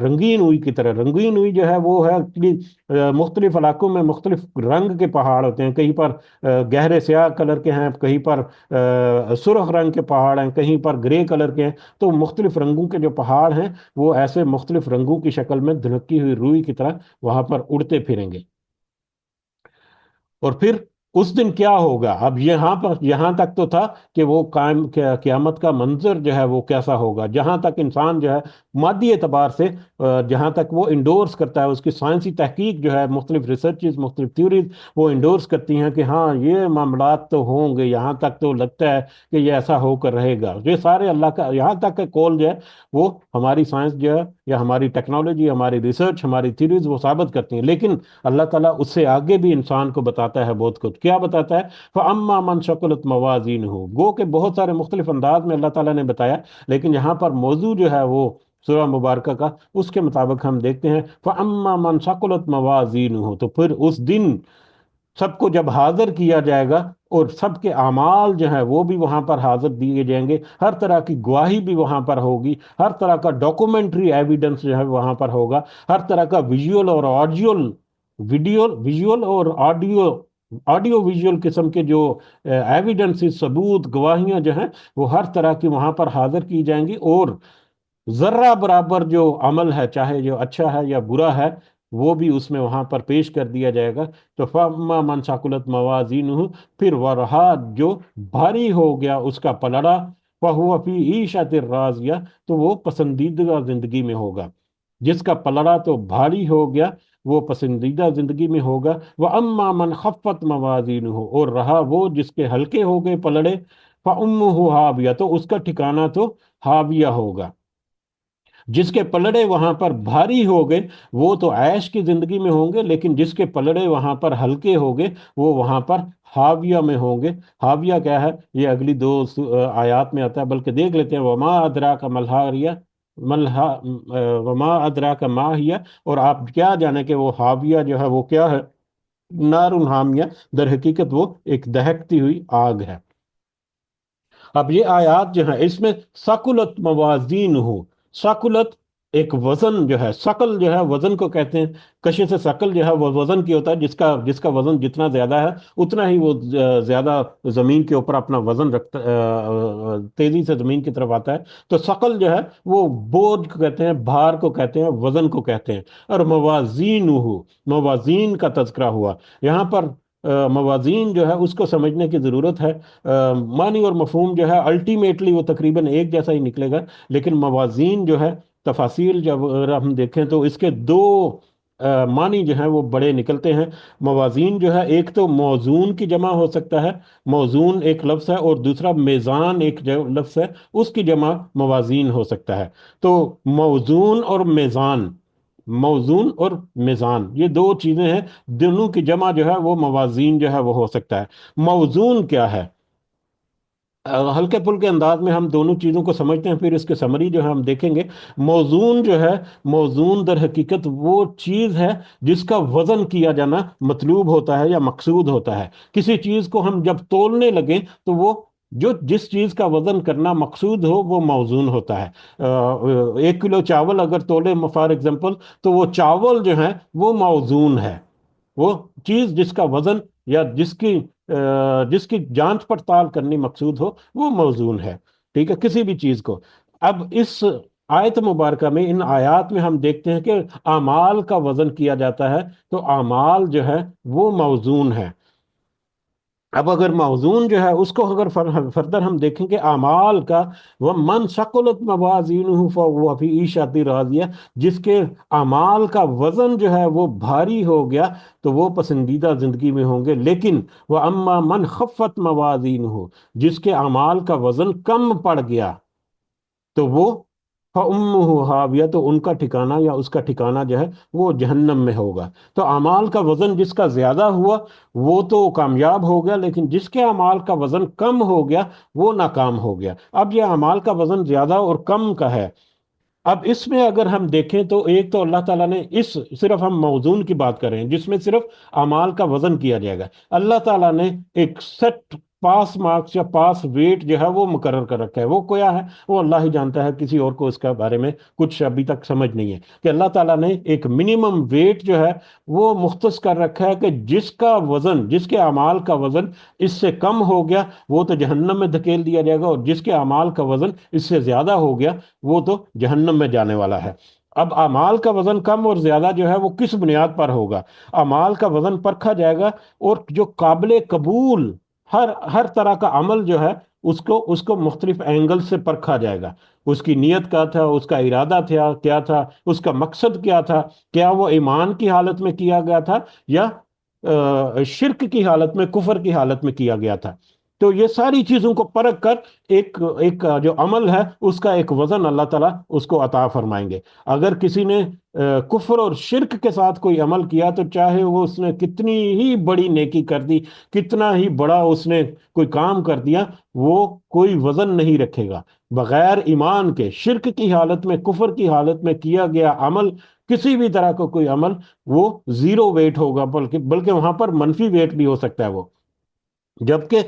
رنگین ہوئی کی طرح. رنگین ہوئی جو ہے وہ ہے مختلف علاقوں میں مختلف رنگ کے پہاڑ ہوتے ہیں. کہیں پر گہرے سیاہ کلر کے ہیں، کہیں پر سرخ رنگ کے پہاڑ ہیں، کہیں پر گرے کلر کے ہیں. تو مختلف رنگوں کے جو پہاڑ ہیں وہ ایسے مختلف رنگوں کی شکل میں دھنکی ہوئی روئی کی طرح وہاں پر اڑتے پھریں گے. اور پھر اس دن کیا ہوگا؟ اب یہاں تک تو تھا کہ وہ قیامت کا منظر جو ہے وہ کیسا ہوگا، جہاں تک انسان جو ہے مادی اعتبار سے جہاں تک وہ انڈورس کرتا ہے، اس کی سائنسی تحقیق جو ہے، مختلف ریسرچز، مختلف تھیوریز وہ انڈورس کرتی ہیں کہ ہاں یہ معاملات تو ہوں گے. یہاں تک تو لگتا ہے کہ یہ ایسا ہو کر رہے گا. یہ سارے اللہ کا یہاں تک کا کول جو ہے وہ ہماری سائنس جو ہے یا ہماری ٹیکنالوجی، ہماری ریسرچ، ہماری تھیوریز وہ ثابت کرتی ہیں. لیکن اللہ تعالیٰ اس سے آگے بھی انسان کو بتاتا ہے بہت کچھ. کیا بتاتا ہے؟ فَأَمَّا مَنْ ثَقُلَتْ مَوَازِينُهُ. گو کہ بہت سارے مختلف انداز میں اللہ تعالیٰ نے بتایا، لیکن یہاں پر موضوع جو ہے وہ سورہ مبارکہ کا اس کے مطابق ہم دیکھتے ہیں فَأَمَّا مَنْ ثَقُلَتْ مَوَازِينُهُ. تو پھر اس دن سب کو جب حاضر کیا جائے گا اور سب کے اعمال جو ہیں وہ بھی وہاں پر حاضر دیے جائیں گے، ہر طرح کی گواہی بھی وہاں پر ہوگی، ہر طرح کا ڈاکومنٹری ایویڈنس جو ہے وہاں پر ہوگا، ہر طرح کا ویژول اور آڈیول ویژول اور آڈیو ویژول قسم کے جو ایویڈنس، ثبوت، گواہیاں جو ہیں وہ ہر طرح کی وہاں پر حاضر کی جائیں گی. اور ذرہ برابر جو عمل ہے، چاہے جو اچھا ہے یا برا ہے، وہ بھی اس میں وہاں پر پیش کر دیا جائے گا. تو فَأَمَّا مَنْ ثَقُلَتْ مَوَازِينُهُ، پھر ورہا جو بھاری ہو گیا اس کا پلڑا، فَهُوَ فِي عِيشَةٍ رَاضِيَةٍ، تو وہ پسندیدہ زندگی میں ہوگا. جس کا پلڑا تو بھاری ہو گیا وہ پسندیدہ زندگی میں ہوگا. وَأَمَّا مَنْ خَفَّتْ مَوَازِينُهُ، اور رہا وہ جس کے ہلکے ہو گئے پلڑے، فَأُمُّهُ هَاوِيَةٌ، تو اس کا ٹھکانہ تو ہاویہ ہوگا. جس کے پلڑے وہاں پر بھاری ہو گئے وہ تو عیش کی زندگی میں ہوں گے، لیکن جس کے پلڑے وہاں پر ہلکے ہو گئے وہ وہاں پر حاویہ میں ہوں گے. حاویہ کیا ہے یہ اگلی دو آیات میں آتا ہے، بلکہ دیکھ لیتے ہیں. وما ادراک ملحاریہ ملحا وما ادراک ما ہی، اور آپ کیا جانے کہ وہ حاویہ جو ہے وہ کیا ہے؟ نار حامیہ، در حقیقت وہ ایک دہکتی ہوئی آگ ہے. اب یہ آیات جو ہے اس میں ثقلت موازین ہو، ثقلت ایک وزن جو ہے، ثقل جو ہے وزن کو کہتے ہیں. کشش سے ثقل جو ہے وہ وزن کی ہوتا ہے، جس کا وزن جتنا زیادہ ہے اتنا ہی وہ زیادہ زمین کے اوپر اپنا وزن رکھتا، تیزی سے زمین کی طرف آتا ہے. تو ثقل جو ہے وہ بوجھ کو کہتے ہیں، بھار کو کہتے ہیں، وزن کو کہتے ہیں. اور موازین ہو، موازین کا تذکرہ ہوا یہاں پر. موازین جو ہے اس کو سمجھنے کی ضرورت ہے. معنی اور مفہوم جو ہے الٹیمیٹلی وہ تقریباً ایک جیسا ہی نکلے گا، لیکن موازین جو ہے تفاصیل جب اگر ہم دیکھیں تو اس کے دو معنی جو ہیں وہ بڑے نکلتے ہیں. موازین جو ہے ایک تو موزون کی جمع ہو سکتا ہے، موزون ایک لفظ ہے، اور دوسرا میزان ایک لفظ ہے، اس کی جمع موازین ہو سکتا ہے. تو موزون اور میزان، موزون اور میزان یہ دو چیزیں ہیں، دونوں کی جمع جو ہے وہ موازین جو ہے وہ ہو سکتا ہے. موزون کیا ہے؟ ہلکے پھلکے انداز میں ہم دونوں چیزوں کو سمجھتے ہیں، پھر اس کے سمری جو ہے ہم دیکھیں گے. موزون جو ہے، موزون در حقیقت وہ چیز ہے جس کا وزن کیا جانا مطلوب ہوتا ہے یا مقصود ہوتا ہے. کسی چیز کو ہم جب تولنے لگیں تو وہ جس چیز کا وزن کرنا مقصود ہو وہ موزون ہوتا ہے. 1 کلو چاول اگر تولے فار ایگزامپل، تو وہ چاول جو ہے وہ موزون ہے. وہ چیز جس کا وزن یا جس کی جانچ پڑتال کرنی مقصود ہو وہ موزون ہے. ٹھیک ہے، کسی بھی چیز کو. اب اس آیت مبارکہ میں، ان آیات میں ہم دیکھتے ہیں کہ اعمال کا وزن کیا جاتا ہے، تو اعمال جو ہے وہ موزون ہے. اب اگر موزون جو ہے اس کو اگر فردر ہم دیکھیں کہ اعمال کا، وہ من ثقلت موازینہ فہو فی عیشۃ راضیہ، جس کے اعمال کا وزن جو ہے وہ بھاری ہو گیا تو وہ پسندیدہ زندگی میں ہوں گے، لیکن وہ اما من خفت موازینہ، جس کے اعمال کا وزن کم پڑ گیا تو وہ فَأُمُّهُ ہاویہ، تو ان کا ٹھکانہ یا اس کا ٹھکانہ جو ہے وہ جہنم میں ہوگا۔ تو اعمال کا وزن جس کا زیادہ ہوا وہ تو کامیاب ہو گیا، لیکن جس کے اعمال کا وزن کم ہو گیا وہ ناکام ہو گیا۔ اب یہ اعمال کا وزن زیادہ اور کم کا ہے۔ اب اس میں اگر ہم دیکھیں تو ایک تو اللہ تعالیٰ نے صرف ہم موزون کی بات کر رہے ہیں جس میں صرف اعمال کا وزن کیا جائے گا، اللہ تعالیٰ نے ایک سیٹ پاس مارکس یا پاس ویٹ جو ہے وہ مقرر کر رکھا ہے۔ وہ کیا ہے وہ اللہ ہی جانتا ہے، کسی اور کو اس کے بارے میں کچھ ابھی تک سمجھ نہیں ہے، کہ اللہ تعالیٰ نے ایک منیمم ویٹ جو ہے وہ مختص کر رکھا ہے کہ جس کا وزن، جس کے اعمال کا وزن اس سے کم ہو گیا وہ تو جہنم میں دھکیل دیا جائے گا، اور جس کے اعمال کا وزن اس سے زیادہ ہو گیا وہ تو جہنم میں جانے والا ہے۔ اب اعمال کا وزن کم اور زیادہ جو ہے وہ کس بنیاد پر ہوگا؟ اعمال کا وزن پرکھا جائے گا، اور جو قابل قبول ہر طرح کا عمل جو ہے اس کو مختلف اینگل سے پرکھا جائے گا۔ اس کی نیت کیا تھا، اس کا ارادہ تھا کیا تھا، اس کا مقصد کیا تھا، کیا وہ ایمان کی حالت میں کیا گیا تھا یا شرک کی حالت میں، کفر کی حالت میں کیا گیا تھا۔ تو یہ ساری چیزوں کو پرکھ کر ایک ایک جو عمل ہے اس کا ایک وزن اللہ تعالیٰ اس کو عطا فرمائیں گے۔ اگر کسی نے کفر اور شرک کے ساتھ کوئی عمل کیا تو چاہے وہ اس نے کتنی ہی بڑی نیکی کر دی، کتنا ہی بڑا اس نے کوئی کام کر دیا، وہ کوئی وزن نہیں رکھے گا۔ بغیر ایمان کے، شرک کی حالت میں، کفر کی حالت میں کیا گیا عمل، کسی بھی طرح کا کوئی عمل، وہ زیرو ویٹ ہوگا، بلکہ وہاں پر منفی ویٹ بھی ہو سکتا ہے وہ۔ جبکہ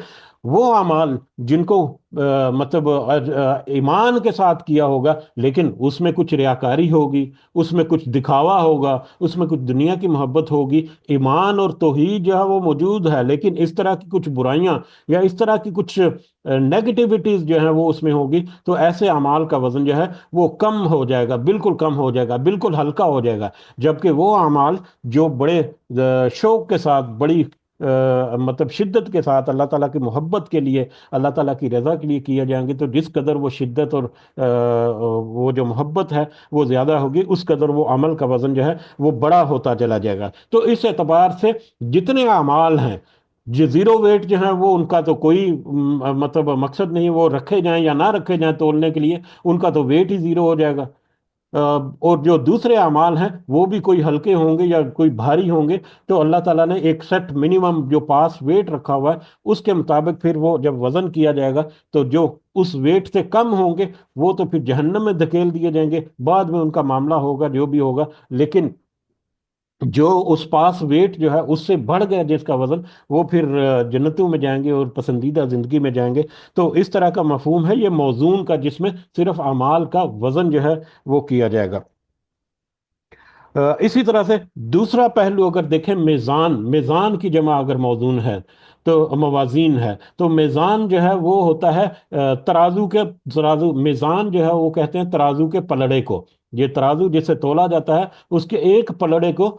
وہ اعمال جن کو مطلب ایمان کے ساتھ کیا ہوگا، لیکن اس میں کچھ ریاکاری ہوگی، اس میں کچھ دکھاوا ہوگا، اس میں کچھ دنیا کی محبت ہوگی، ایمان اور توحید جو ہے وہ موجود ہے لیکن اس طرح کی کچھ برائیاں یا اس طرح کی کچھ نیگیٹیوٹیز جو ہیں وہ اس میں ہوگی، تو ایسے اعمال کا وزن جو ہے وہ کم ہو جائے گا، بالکل کم ہو جائے گا، بالکل ہلکا ہو جائے گا۔ جبکہ وہ اعمال جو بڑے شوق کے ساتھ، بڑی مطلب شدت کے ساتھ اللہ تعالیٰ کی محبت کے لیے، اللہ تعالیٰ کی رضا کے لیے کیے جائیں گے، تو جس قدر وہ شدت اور وہ جو محبت ہے وہ زیادہ ہوگی، اس قدر وہ عمل کا وزن جو ہے وہ بڑا ہوتا چلا جائے گا۔ تو اس اعتبار سے جتنے اعمال ہیں، جو زیرو ویٹ جو ہیں وہ ان کا تو کوئی مطلب مقصد نہیں، وہ رکھے جائیں یا نہ رکھے جائیں تولنے کے لیے، ان کا تو ویٹ ہی زیرو ہو جائے گا۔ اور جو دوسرے اعمال ہیں وہ بھی کوئی ہلکے ہوں گے یا کوئی بھاری ہوں گے، تو اللہ تعالیٰ نے ایک سیٹ منیمم جو پاس ویٹ رکھا ہوا ہے اس کے مطابق پھر وہ جب وزن کیا جائے گا تو جو اس ویٹ سے کم ہوں گے وہ تو پھر جہنم میں دھکیل دیے جائیں گے، بعد میں ان کا معاملہ ہوگا جو بھی ہوگا۔ لیکن جو اس پاس ویٹ جو ہے اس سے بڑھ گیا جس کا وزن، وہ پھر جنتوں میں جائیں گے اور پسندیدہ زندگی میں جائیں گے۔ تو اس طرح کا مفہوم ہے یہ موزون کا، جس میں صرف اعمال کا وزن جو ہے وہ کیا جائے گا۔ اسی طرح سے دوسرا پہلو اگر دیکھیں، میزان، میزان کی جمع اگر موزون ہے تو موازین ہے، تو میزان جو ہے وہ ہوتا ہے ترازو کے، ترازو میزان جو ہے وہ کہتے ہیں ترازو کے پلڑے کو۔ یہ ترازو جسے تولا جاتا ہے اس کے ایک پلڑے کو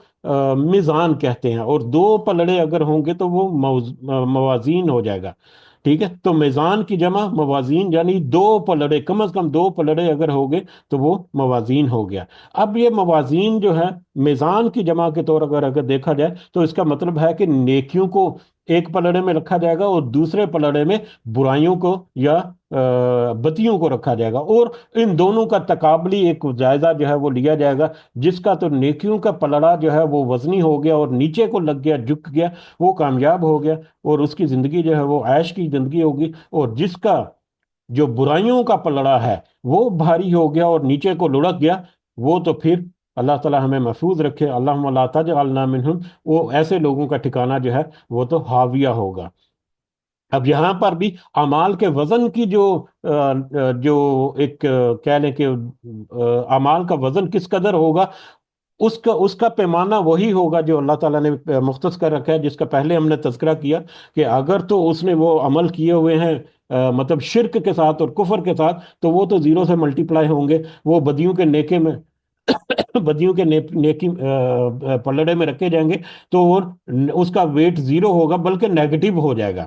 میزان کہتے ہیں، اور دو پلڑے اگر ہوں گے تو وہ موازین ہو جائے گا۔ ٹھیک ہے، تو میزان کی جمع موازین، یعنی دو پلڑے، کم از کم دو پلڑے اگر ہوگے تو وہ موازین ہو گیا۔ اب یہ موازین جو ہے میزان کی جمع کے طور اگر دیکھا جائے تو اس کا مطلب ہے کہ نیکیوں کو ایک پلڑے میں رکھا جائے گا اور دوسرے پلڑے میں برائیوں کو یا بدیوں کو رکھا جائے گا، اور ان دونوں کا تقابلی ایک جائزہ جو ہے وہ لیا جائے گا۔ جس کا تو نیکیوں کا پلڑا جو ہے وہ وزنی ہو گیا اور نیچے کو لگ گیا، جھک گیا، وہ کامیاب ہو گیا اور اس کی زندگی جو ہے وہ عیش کی زندگی ہوگی، اور جس کا جو برائیوں کا پلڑا ہے وہ بھاری ہو گیا اور نیچے کو لڑک گیا، وہ تو پھر اللہ تعالیٰ ہمیں محفوظ رکھے، اللہم لا تجعلنا منہم، وہ ایسے لوگوں کا ٹھکانہ جو ہے وہ تو حاویہ ہوگا۔ اب یہاں پر بھی اعمال کے وزن کی جو ایک کہہ لیں کہ اعمال کا وزن کس قدر ہوگا، اس کا پیمانہ وہی ہوگا جو اللہ تعالیٰ نے مختص کر رکھا ہے، جس کا پہلے ہم نے تذکرہ کیا کہ اگر تو اس نے وہ عمل کیے ہوئے ہیں مطلب شرک کے ساتھ اور کفر کے ساتھ، تو وہ تو زیرو سے ملٹی پلائی ہوں گے، وہ بدیوں کے نیکے میں بدیوں کے نیکی پلڑے میں رکھے جائیں گے، تو اس کا ویٹ زیرو ہوگا بلکہ نیگیٹو ہو جائے گا۔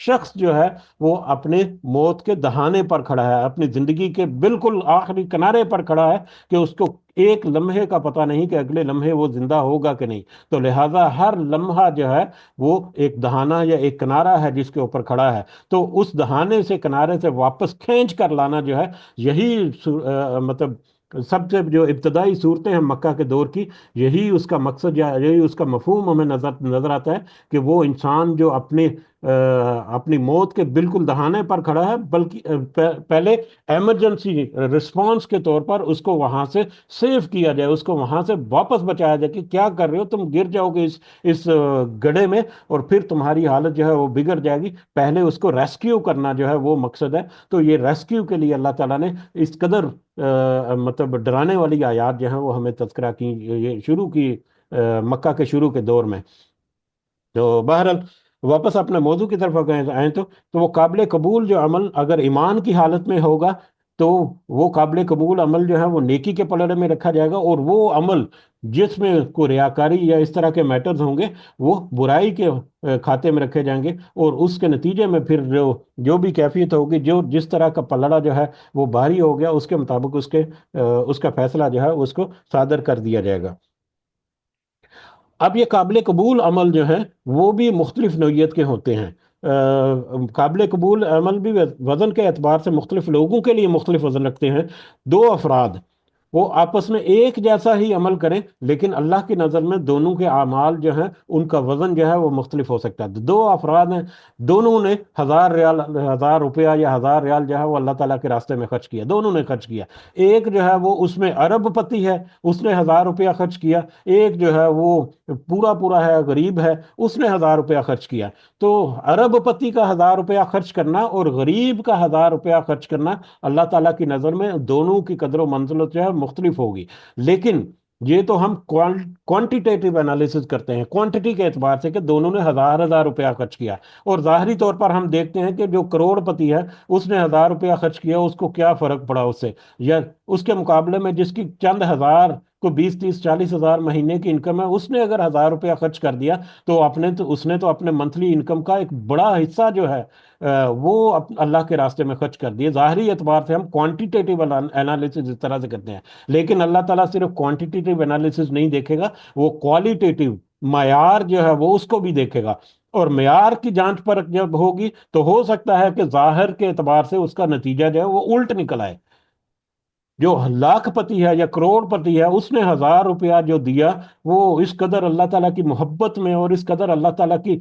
شخص جو ہے وہ اپنے موت کے دہانے پر کھڑا ہے، اپنی زندگی کے بالکل آخری کنارے پر کھڑا ہے، کہ اس کو ایک لمحے کا پتہ نہیں کہ اگلے لمحے وہ زندہ ہوگا کہ نہیں۔ تو لہٰذا ہر لمحہ جو ہے وہ ایک دہانہ یا ایک کنارہ ہے جس کے اوپر کھڑا ہے۔ تو اس دہانے سے، کنارے سے واپس کھینچ کر لانا جو ہے، یہی مطلب سب سے جو ابتدائی صورتیں ہیں مکہ کے دور کی، یہی اس کا مقصد یا یہی اس کا مفہوم ہمیں نظر آتا ہے، کہ وہ انسان جو اپنی موت کے بالکل دہانے پر کھڑا ہے، بلکہ پہلے ایمرجنسی رسپانس کے طور پر اس کو وہاں سے سیو کیا جائے، اس کو وہاں سے واپس بچایا جائے، کہ کیا کر رہے ہو تم، گر جاؤ گے اس گڑھے میں، اور پھر تمہاری حالت جو ہے وہ بگڑ جائے گی۔ پہلے اس کو ریسکیو کرنا جو ہے وہ مقصد ہے۔ تو یہ ریسکیو کے لیے اللہ تعالیٰ نے اس قدر مطلب ڈرانے والی آیات جو ہیں وہ ہمیں تذکرہ کی، یہ شروع کی مکہ کے شروع کے دور میں۔ تو بہرحال واپس اپنے موضوع کی طرف اگر آئیں تو وہ قابل قبول جو عمل اگر ایمان کی حالت میں ہوگا، تو وہ قابل قبول عمل جو ہے وہ نیکی کے پلڑے میں رکھا جائے گا، اور وہ عمل جس میں کوئی ریاکاری یا اس طرح کے میٹرز ہوں گے، وہ برائی کے کھاتے میں رکھے جائیں گے، اور اس کے نتیجے میں پھر جو بھی کیفیت ہوگی، جو جس طرح کا پلڑا جو ہے وہ بھاری ہو گیا، اس کے مطابق اس کا فیصلہ جو ہے اس کو صادر کر دیا جائے گا۔ اب یہ قابل قبول عمل جو ہیں وہ بھی مختلف نوعیت کے ہوتے ہیں۔ قابل قبول عمل بھی وزن کے اعتبار سے مختلف لوگوں کے لیے مختلف وزن رکھتے ہیں۔ دو افراد وہ آپس میں ایک جیسا ہی عمل کریں، لیکن اللہ کی نظر میں دونوں کے اعمال جو ہیں ان کا وزن جو ہے وہ مختلف ہو سکتا ہے۔ دو افراد ہیں، دونوں نے 1000 ریال، 1000 روپیہ یا 1000 ریال جو ہے وہ اللہ تعالیٰ کے راستے میں خرچ کیا، دونوں نے خرچ کیا۔ ایک جو ہے وہ اس میں ارب پتی ہے، اس نے 1000 روپیہ خرچ کیا، ایک جو ہے وہ پورا پورا ہے، غریب ہے، اس نے 1000 روپیہ خرچ کیا۔ تو ارب پتی کا 1000 روپیہ خرچ کرنا اور غریب کا 1000 روپیہ خرچ کرنا اللہ تعالیٰ کی نظر میں دونوں کی قدر و منزلت جو ہے مختلف ہوگی۔ لیکن یہ تو ہم کوانٹیٹیو انالیسز کرتے ہیں، کوانٹٹی کے اعتبار سے، کہ دونوں نے 1000 روپیہ خرچ کیا، اور ظاہری طور پر ہم دیکھتے ہیں کہ جو کروڑ پتی ہے اس نے 1000 روپیہ خرچ کیا، اس کو کیا فرق پڑا اس سے، یا اس کے مقابلے میں جس کی چند ہزار کو 20 30 40 ہزار مہینے کی انکم ہے، اس نے اگر 1000 روپیہ خرچ کر دیا، تو اس نے تو اپنے منتھلی انکم کا ایک بڑا حصہ جو ہے وہ اللہ کے راستے میں خرچ کر دیے۔ ظاہری اعتبار سے ہم کوانٹیٹیو انالیسز اس طرح سے کرتے ہیں، لیکن اللہ تعالیٰ صرف کوانٹیٹیو انالیسز نہیں دیکھے گا، وہ کوالٹیٹیو معیار جو ہے وہ اس کو بھی دیکھے گا۔ اور معیار کی جانچ پرکھ جب ہوگی تو ہو سکتا ہے کہ ظاہر کے اعتبار سے اس کا نتیجہ جو ہے وہ الٹ نکل آئے۔ جو لاکھ پتی ہے یا کروڑ پتی ہے، اس نے 1000 روپیہ جو دیا، وہ اس قدر اللہ تعالیٰ کی محبت میں اور اس قدر اللہ تعالیٰ کی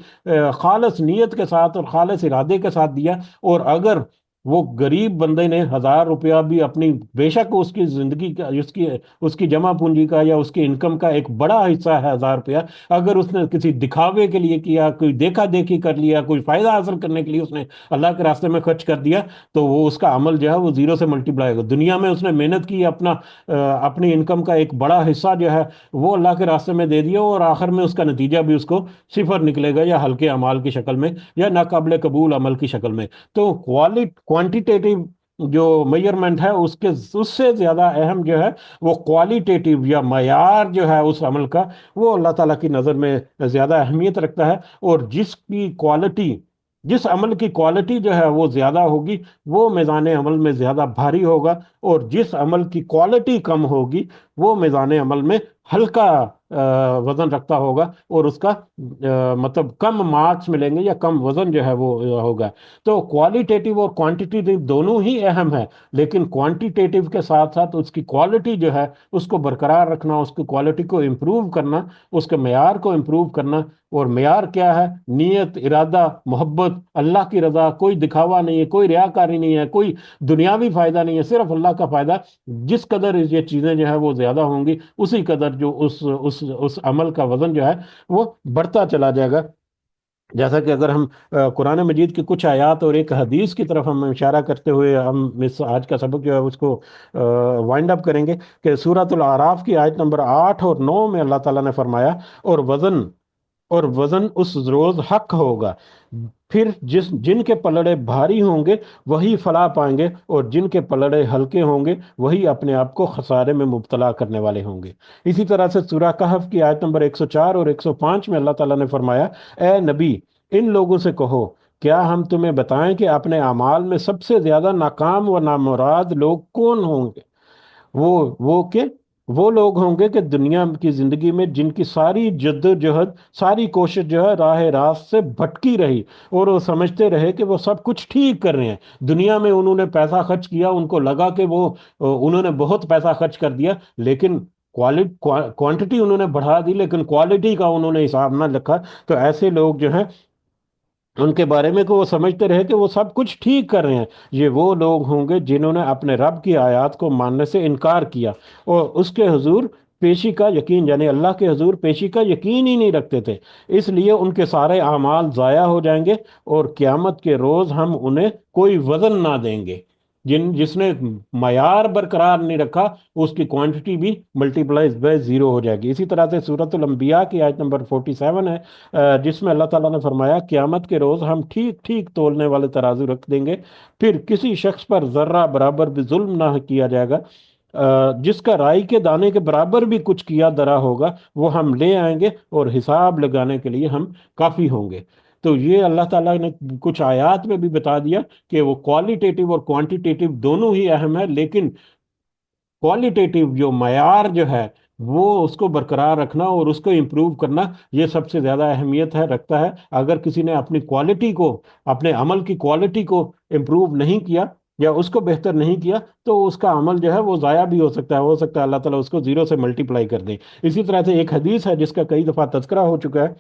خالص نیت کے ساتھ اور خالص ارادے کے ساتھ دیا۔ اور اگر وہ غریب بندے نے 1000 روپیہ بھی اپنی، بے شک اس کی زندگی کا، اس کی جمع پونجی کا یا اس کی انکم کا ایک بڑا حصہ ہے 1000 روپیہ، اگر اس نے کسی دکھاوے کے لیے کیا، کوئی دیکھا دیکھی کر لیا، کوئی فائدہ حاصل کرنے کے لیے اس نے اللہ کے راستے میں خرچ کر دیا، تو وہ اس کا عمل جو ہے وہ زیرو سے ملٹی پلائی ہوگا۔ دنیا میں اس نے محنت کی، اپنی انکم کا ایک بڑا حصہ جو ہے وہ اللہ کے راستے میں دے دیا، اور آخر میں اس کا نتیجہ بھی اس کو صفر نکلے گا، یا ہلکے اعمال کی شکل میں، یا ناقابل قبول عمل کی شکل میں۔ تو کوانٹیٹیو جو میئرمنٹ ہے اس سے زیادہ اہم جو ہے وہ کوالٹیٹیو یا معیار جو ہے اس عمل کا، وہ اللہ تعالیٰ کی نظر میں زیادہ اہمیت رکھتا ہے۔ اور جس عمل کی کوالٹی جو ہے وہ زیادہ ہوگی، وہ میزان عمل میں زیادہ بھاری ہوگا، اور جس عمل کی کوالٹی کم ہوگی وہ میزان عمل میں ہلکا وزن رکھتا ہوگا، اور اس کا مطلب کم مارکس ملیں گے، یا کم وزن جو ہے وہ ہوگا۔ تو کوالٹیٹیو اور کوانٹیٹیو دونوں ہی اہم ہے، لیکن کوانٹیٹیو کے ساتھ ساتھ اس کی کوالٹی جو ہے اس کو برقرار رکھنا، اس کی کوالٹی کو امپروو کرنا، اس کے معیار کو امپروو کرنا۔ اور معیار کیا ہے؟ نیت، ارادہ، محبت، اللہ کی رضا، کوئی دکھاوا نہیں ہے، کوئی ریاکاری نہیں ہے، کوئی دنیاوی فائدہ نہیں ہے، صرف اللہ کا فائدہ۔ جس قدر یہ چیزیں جو ہے وہ زیادہ ہوں گی، اسی قدر جو اس عمل کا وزن جو ہے وہ بڑھتا چلا جائے گا۔ جیسا کہ اگر ہم قرآن مجید کی کچھ آیات اور ایک حدیث کی طرف ہم اشارہ کرتے ہوئے ہم اس آج کا سبق جو ہے اس کو وائنڈ اپ کریں گے، کہ سورۃ الاعراف کی آیت نمبر 8 اور 9 میں اللہ تعالیٰ نے فرمایا، اور وزن اس روز حق ہوگا، پھر جن کے پلڑے بھاری ہوں گے وہی فلاح پائیں گے، اور جن کے پلڑے ہلکے ہوں گے وہی اپنے آپ کو خسارے میں مبتلا کرنے والے ہوں گے۔ اسی طرح سے سورہ کہف کی آیت نمبر 104 اور 105 میں اللہ تعالیٰ نے فرمایا، اے نبی، ان لوگوں سے کہو کیا ہم تمہیں بتائیں کہ اپنے اعمال میں سب سے زیادہ ناکام و نامراد لوگ کون ہوں گے؟ وہ وہ لوگ ہوں گے کہ دنیا کی زندگی میں جن کی ساری جد و جہد، ساری کوشش جو ہے راہ راست سے بھٹکی رہی، اور وہ سمجھتے رہے کہ وہ سب کچھ ٹھیک کر رہے ہیں۔ دنیا میں انہوں نے پیسہ خرچ کیا، ان کو لگا کہ انہوں نے بہت پیسہ خرچ کر دیا، لیکن کوانٹٹی انہوں نے بڑھا دی لیکن کوالٹی کا انہوں نے حساب نہ رکھا۔ تو ایسے لوگ جو ہیں ان کے بارے میں کہ وہ سمجھتے رہے کہ وہ سب کچھ ٹھیک کر رہے ہیں، یہ وہ لوگ ہوں گے جنہوں نے اپنے رب کی آیات کو ماننے سے انکار کیا اور اس کے حضور پیشی کا یقین، یعنی اللہ کے حضور پیشی کا یقین ہی نہیں رکھتے تھے۔ اس لیے ان کے سارے اعمال ضائع ہو جائیں گے، اور قیامت کے روز ہم انہیں کوئی وزن نہ دیں گے۔ جس نے معیار برقرار نہیں رکھا، اس کی کوانٹٹی بھی ملٹی پلائی بائی زیرو ہو جائے گی۔ اسی طرح سے سورۃ الانبیاء کی آیت نمبر 47 ہے، جس میں اللہ تعالیٰ نے فرمایا قیامت کے روز ہم ٹھیک ٹھیک تولنے والے ترازو رکھ دیں گے، پھر کسی شخص پر ذرہ برابر بھی ظلم نہ کیا جائے گا، جس کا رائی کے دانے کے برابر بھی کچھ کیا درا ہوگا وہ ہم لے آئیں گے، اور حساب لگانے کے لیے ہم کافی ہوں گے۔ تو یہ اللہ تعالیٰ نے کچھ آیات میں بھی بتا دیا کہ وہ کوالیٹیٹیو اور کوانٹیٹیو دونوں ہی اہم ہے، لیکن کوالیٹیٹیو جو معیار جو ہے وہ اس کو برقرار رکھنا اور اس کو امپروو کرنا، یہ سب سے زیادہ اہمیت ہے رکھتا ہے۔ اگر کسی نے اپنی کوالٹی کو، اپنے عمل کی کوالٹی کو امپروو نہیں کیا یا اس کو بہتر نہیں کیا، تو اس کا عمل جو ہے وہ ضائع بھی ہو سکتا ہے اللہ تعالیٰ اس کو زیرو سے ملٹی پلائی کر دے۔ اسی طرح سے ایک حدیث ہے جس کا کئی دفعہ تذکرہ ہو چکا ہے،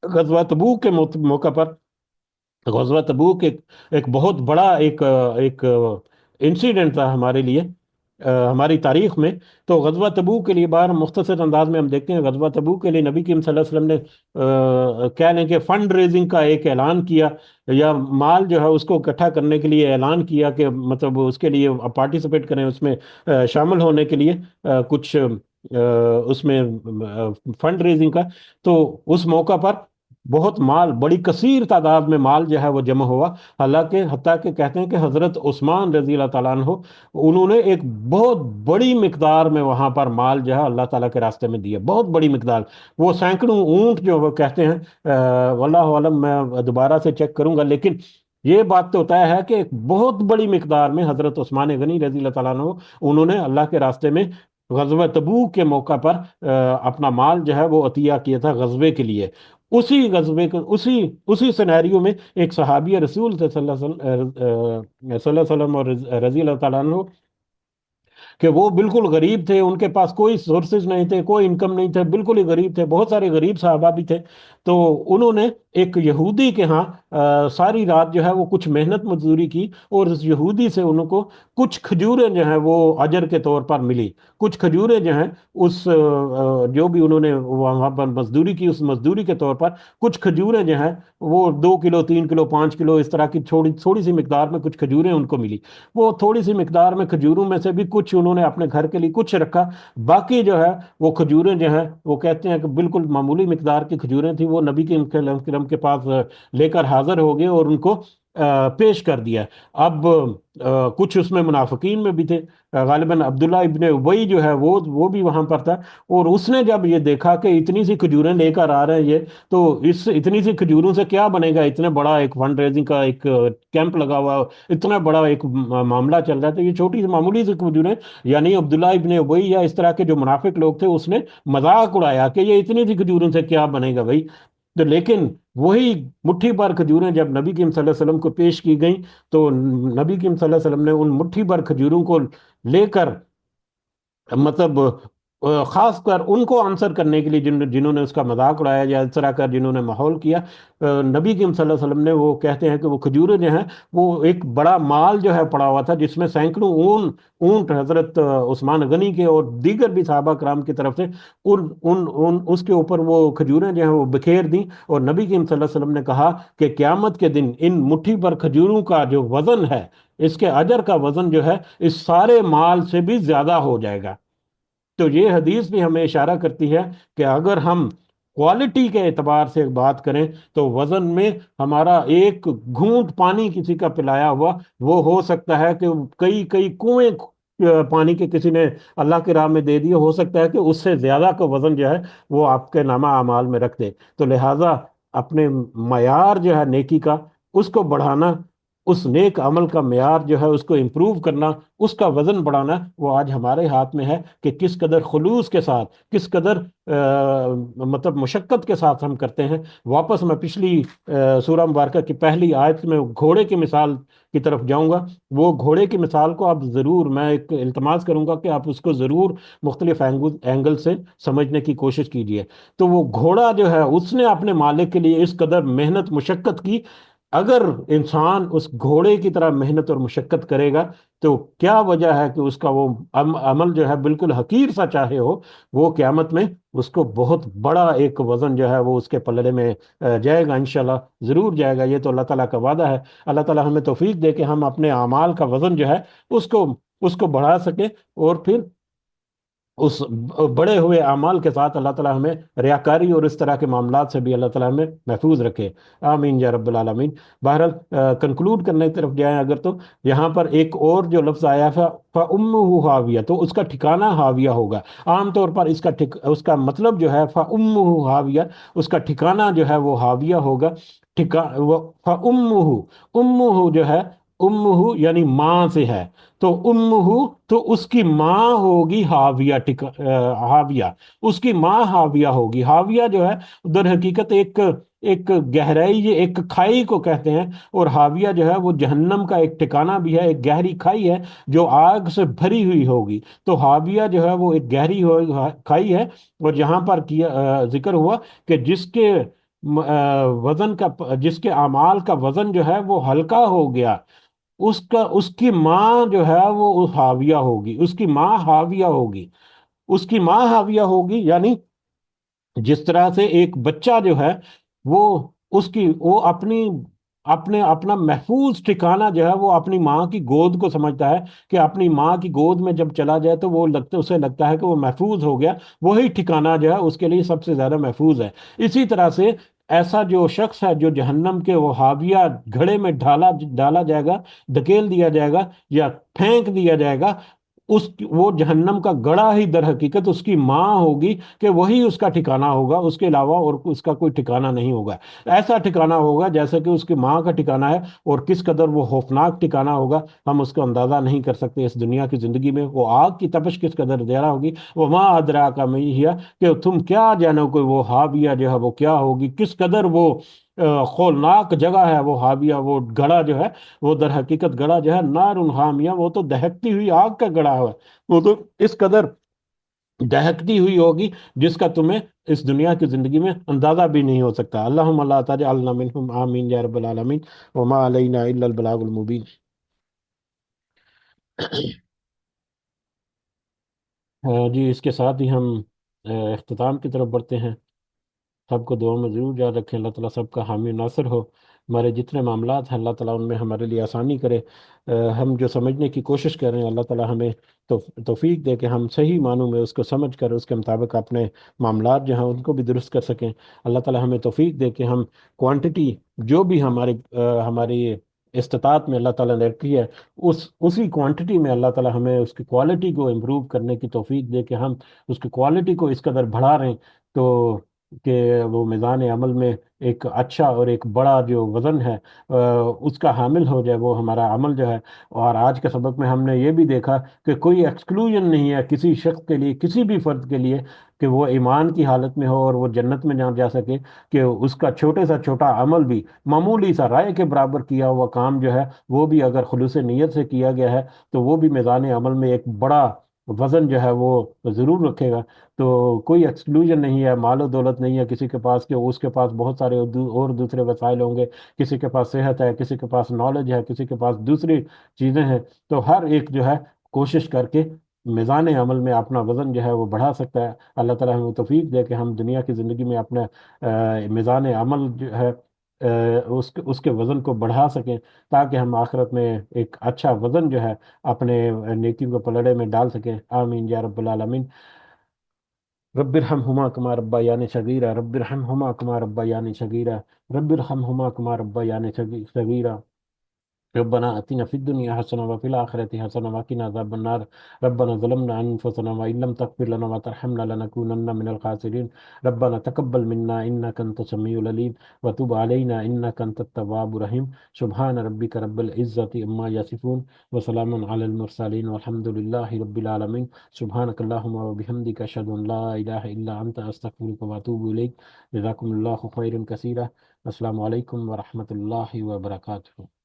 غزوہ تبوک کے موقع پر، غزوہ تبوک ایک بہت بڑا ایک انسیڈنٹ تھا ہمارے لیے، ہماری تاریخ میں۔ تو غزوہ تبوک کے لیے بار مختصر انداز میں ہم دیکھتے ہیں، غزوہ تبوک کے لیے نبی کریم صلی اللہ علیہ وسلم نے کہہ لیں کہ فنڈ ریزنگ کا ایک اعلان کیا، یا مال جو ہے اس کو اکٹھا کرنے کے لیے اعلان کیا کہ مطلب اس کے لیے پارٹیسپیٹ کریں، اس میں شامل ہونے کے لیے کچھ اس میں فنڈ ریزنگ کا۔ تو اس موقع پر بہت مال، بڑی کثیر تعداد میں مال جو ہے وہ جمع ہوا، حالانکہ حتیٰ کہ کہتے ہیں کہ حضرت عثمان رضی اللہ تعالیٰ عنہ انہوں نے ایک بہت بڑی مقدار میں وہاں پر مال جو ہے اللہ تعالیٰ کے راستے میں دیا، بہت بڑی مقدار، وہ سینکڑوں اونٹ جو وہ کہتے ہیں، واللہ عالم میں دوبارہ سے چیک کروں گا، لیکن یہ بات تو طے ہے کہ ایک بہت بڑی مقدار میں حضرت عثمان غنی رضی اللہ تعالیٰ عنہ انہوں نے اللہ کے راستے میں غزوہ تبوک کے موقع پر اپنا مال جو ہے وہ عطیہ کیا تھا غزوے کے لیے۔ اسی غزوے کو، اسی سینیریو میں ایک صحابی رسول صلی اللہ علیہ وسلم اور رضی اللہ تعالیٰ عنہ کہ وہ بالکل غریب تھے، ان کے پاس کوئی سورسز نہیں تھے، کوئی انکم نہیں تھے، بالکل ہی غریب تھے، بہت سارے غریب صحابہ بھی تھے۔ تو انہوں نے ایک یہودی کے ہاں ساری رات جو ہے وہ کچھ محنت مزدوری کی، اور اس یہودی سے ان کو کچھ کھجوریں جو ہیں وہ اجر کے طور پر ملی۔ کچھ کھجوریں جو ہیں اس جو بھی انہوں نے وہاں پر مزدوری کی، اس مزدوری کے طور پر کچھ کھجوریں جو ہیں وہ 2 کلو، 3 کلو، 5 کلو اس طرح کی تھوڑی سی مقدار میں کچھ کھجوریں ان کو ملی۔ وہ تھوڑی سی مقدار میں کھجوروں میں سے بھی کچھ انہوں نے اپنے گھر کے لیے کچھ رکھا، باقی جو ہے وہ کھجوریں جو ہیں وہ کہتے ہیں کہ بالکل معمولی مقدار کی کھجوریں تھیں، وہ نبی کرم کے پاس لے کر حاضر ہو گئے اور ان کو پیش کر دیا۔ اب کچھ اس میں منافقین میں بھی تھے، غالباً عبداللہ ابن ابی جو ہے وہ بھی وہاں پر تھا، اور اس نے جب یہ دیکھا کہ اتنی سی کھجوریں لے کر آ رہے ہیں یہ، تو اس اتنی سی کھجوروں سے کیا بنے گا، اتنے بڑا ایک فنڈ ریزنگ کا ایک کیمپ لگا ہوا، اتنا بڑا ایک معاملہ چل رہا تھا، یہ چھوٹی سی معمولی سی کھجوریں، یعنی عبداللہ ابن ابی یا اس طرح کے جو منافق لوگ تھے اس نے مذاق اڑایا کہ یہ اتنی سی کھجوروں سے کیا بنے گا بھائی۔ تو لیکن وہی مٹھی بھر کھجوریں جب نبی کریم صلی اللہ علیہ وسلم کو پیش کی گئیں، تو نبی کریم صلی اللہ علیہ وسلم نے ان مٹھی بھر کھجوروں کو لے کر، مطلب خاص کر ان کو آنسر کرنے کے لیے جنہوں نے اس کا مذاق اڑایا یا اس طرح کا جنہوں نے ماحول کیا، نبی کریم صلی اللہ علیہ وسلم نے، وہ کہتے ہیں کہ وہ کھجوریں جو ہیں وہ ایک بڑا مال جو ہے پڑا ہوا تھا، جس میں سینکڑوں اونٹ حضرت عثمان غنی کے اور دیگر بھی صحابہ کرام کی طرف سے اس کے اوپر وہ کھجوریں جو ہیں وہ بکھیر دیں، اور نبی کریم صلی اللہ علیہ وسلم نے کہا کہ قیامت کے دن ان مٹھی پر کھجوروں کا جو وزن ہے، اس کے اجر کا وزن جو ہے اس سارے مال سے بھی زیادہ ہو جائے گا۔ تو یہ حدیث بھی ہمیں اشارہ کرتی ہے کہ اگر ہم کوالٹی کے اعتبار سے بات کریں تو وزن میں ہمارا ایک گھونٹ پانی کسی کا پلایا ہوا وہ ہو سکتا ہے کہ کئی کئی کنویں پانی کے کسی نے اللہ کی راہ میں دے دیے، ہو سکتا ہے کہ اس سے زیادہ کا وزن جو ہے وہ آپ کے نامہ اعمال میں رکھ دے۔ تو لہٰذا اپنے معیار جو ہے نیکی کا اس کو بڑھانا، اس نیک عمل کا معیار جو ہے اس کو امپروو کرنا، اس کا وزن بڑھانا، وہ آج ہمارے ہاتھ میں ہے کہ کس قدر خلوص کے ساتھ، کس قدر مطلب مشقت کے ساتھ ہم کرتے ہیں۔ واپس میں پچھلی سورہ مبارکہ کی پہلی آیت میں گھوڑے کی مثال کی طرف جاؤں گا۔ وہ گھوڑے کی مثال کو آپ ضرور، میں ایک التماس کروں گا کہ آپ اس کو ضرور مختلف اینگل سے سمجھنے کی کوشش کیجیے۔ تو وہ گھوڑا جو ہے اس نے اپنے مالک کے لیے اس قدر محنت مشقت کی۔ اگر انسان اس گھوڑے کی طرح محنت اور مشقت کرے گا تو کیا وجہ ہے کہ اس کا وہ عمل جو ہے بالکل حقیر سا چاہے ہو، وہ قیامت میں اس کو بہت بڑا ایک وزن جو ہے وہ اس کے پلڑے میں جائے گا، انشاءاللہ ضرور جائے گا۔ یہ تو اللہ تعالیٰ کا وعدہ ہے۔ اللہ تعالیٰ ہمیں توفیق دے کہ ہم اپنے اعمال کا وزن جو ہے اس کو اس کو بڑھا سکیں، اور پھر اس بڑے ہوئے اعمال کے ساتھ اللہ تعالیٰ ہمیں ریاکاری اور اس طرح کے معاملات سے بھی اللہ تعالیٰ ہمیں محفوظ رکھے۔ آمین یا رب العالمین۔ بہرحال کنکلوڈ کرنے کی طرف جائیں اگر، تو یہاں پر ایک اور جو لفظ آیا تھا فَأُمُّهُ ہاویہ، تو اس کا ٹھکانہ ہاویہ ہوگا۔ عام طور پر اس کا مطلب جو ہے فَأُمُّهُ ہاویہ، اس کا ٹھکانہ جو ہے وہ ہاویہ ہوگا۔ فَأُمُّهُ، امُّهُ جو ہے، امُّهُ یعنی ماں سے ہے، تو امُّهُ تو اس کی ماں ہوگی حاویہ، حاویہ، اس کی ماں حاویہ ہوگی۔ حاویہ جو ہے در حقیقت ایک گہرائی، یہ ایک کھائی کو کہتے ہیں، اور حاویہ جو ہے وہ جہنم کا ایک ٹھکانہ بھی ہے، ایک گہری کھائی ہے جو آگ سے بھری ہوئی ہوگی۔ تو حاویہ جو ہے وہ ایک گہری کھائی ہے، اور یہاں پر ذکر ہوا کہ جس کے اعمال کا وزن جو ہے وہ ہلکا ہو گیا، اس کی ماں جو ہے وہ حاویہ ہوگی، اس کی ماں حاویہ ہوگی، اس کی ماں حاویہ ہوگی، یعنی جس طرح سے ایک بچہ جو ہے وہ وہ اپنا محفوظ ٹھکانہ جو ہے وہ اپنی ماں کی گود کو سمجھتا ہے کہ اپنی ماں کی گود میں جب چلا جائے تو اسے لگتا ہے کہ وہ محفوظ ہو گیا، وہی ٹھکانہ جو ہے اس کے لیے سب سے زیادہ محفوظ ہے۔ اسی طرح سے ایسا جو شخص ہے جو جہنم کے وہ حاویہ گھڑے میں ڈالا جائے گا، دھکیل دیا جائے گا یا پھینک دیا جائے گا، وہ جہنم کا گڑھا ہی در حقیقت اس کی ماں ہوگی، کہ وہی اس کا ٹھکانہ ہوگا، اس کے علاوہ اور اس کا کوئی ٹھکانہ نہیں ہوگا۔ ایسا ٹھکانہ ہوگا جیسا کہ اس کی ماں کا ٹھکانہ ہے، اور کس قدر وہ خوفناک ٹھکانہ ہوگا ہم اس کو اندازہ نہیں کر سکتے۔ اس دنیا کی زندگی میں وہ آگ کی تپش کس قدر زیادہ ہوگی، وما ادراک ما ہی، کہ تم کیا جانو کہ وہ حاویہ جو ہے وہ کیا ہوگی، کس قدر وہ خولناک جگہ ہے وہ حاویہ، وہ گڑھا جو ہے، وہ در حقیقت گڑھا جو ہے نار حامیہ، وہ تو دہکتی ہوئی آگ کا گڑھا ہے، وہ تو اس قدر دہکتی ہوئی ہوگی جس کا تمہیں اس دنیا کی زندگی میں اندازہ بھی نہیں ہو سکتا۔ اللہم لا تجعلنا منہم، آمین یا رب العالمین۔ وما علینا الا البلاغ المبین۔ جی، اس کے ساتھ ہی ہم اختتام کی طرف بڑھتے ہیں۔ سب کو دعا میں ضرور یاد رکھیں، اللہ تعالیٰ سب کا حامی ناصر ہو۔ ہمارے جتنے معاملات ہیں اللہ تعالیٰ ان میں ہمارے لیے آسانی کرے۔ ہم جو سمجھنے کی کوشش کر رہے ہیں اللہ تعالیٰ ہمیں توفیق دے کہ ہم صحیح معنوں میں اس کو سمجھ کر اس کے مطابق اپنے معاملات جو ہیں ان کو بھی درست کر سکیں۔ اللہ تعالیٰ ہمیں توفیق دے کہ ہم کوانٹٹی جو بھی ہماری استطاعت میں اللہ تعالیٰ نے رکھی ہے، اسی کوانٹٹی میں اللہ تعالیٰ ہمیں اس کی کوالٹی کو امپروو کرنے کی توفیق دے کہ ہم اس کی کوالٹی کو اس قدر بڑھا رہے ہیں تو کہ وہ میزان عمل میں ایک اچھا اور ایک بڑا جو وزن ہے اس کا حامل ہو جائے، وہ ہمارا عمل جو ہے۔ اور آج کے سبق میں ہم نے یہ بھی دیکھا کہ کوئی ایکسکلوژن نہیں ہے کسی شخص کے لیے، کسی بھی فرد کے لیے، کہ وہ ایمان کی حالت میں ہو اور وہ جنت میں نہ جا سکے، کہ اس کا چھوٹے سا چھوٹا عمل بھی، معمولی سا رائے کے برابر کیا ہوا کام جو ہے وہ بھی اگر خلوص نیت سے کیا گیا ہے تو وہ بھی میزان عمل میں ایک بڑا وزن جو ہے وہ ضرور رکھے گا۔ تو کوئی ایکسکلوژن نہیں ہے، مال و دولت نہیں ہے کسی کے پاس کہ اس کے پاس بہت سارے اور دوسرے وسائل ہوں گے، کسی کے پاس صحت ہے، کسی کے پاس نالج ہے، کسی کے پاس دوسری چیزیں ہیں، تو ہر ایک جو ہے کوشش کر کے میزان عمل میں اپنا وزن جو ہے وہ بڑھا سکتا ہے۔ اللہ تعالیٰ ہمیں توفیق دے کہ ہم دنیا کی زندگی میں اپنا میزان عمل جو ہے اس کے وزن کو بڑھا سکیں، تاکہ ہم آخرت میں ایک اچھا وزن جو ہے اپنے نیکی کو پلڑے میں ڈال سکیں۔ آمین یا رب العالمین۔ رب ارحمہما کما ربیانی صغیرا، رب ارحمہما کما ربیانی صغیرا، رب ارحمہما کما ربیانی صغیرا۔ ربنا آتنا في الدنيا حسنة وفي الآخرة حسنة وقنا عذاب النار. ربنا ظلمنا أنفسنا وإن لم تغفر لنا وترحمنا لنكونن من الخاسرين. ربنا تقبل منا إنك أنت السميع العليم وتب علينا إنك أنت التواب الرحيم. سبحان ربك رب العزة عما يصفون وسلام على المرسلين والحمد لله رب العالمين. سبحانك اللهم وبحمدك أشهد أن لا إله إلا أنت أستغفرك وأتوب إليك. جزاكم الله خيرا كثيرا. السلام علیکم ورحمۃ اللہ وبرکاتہ.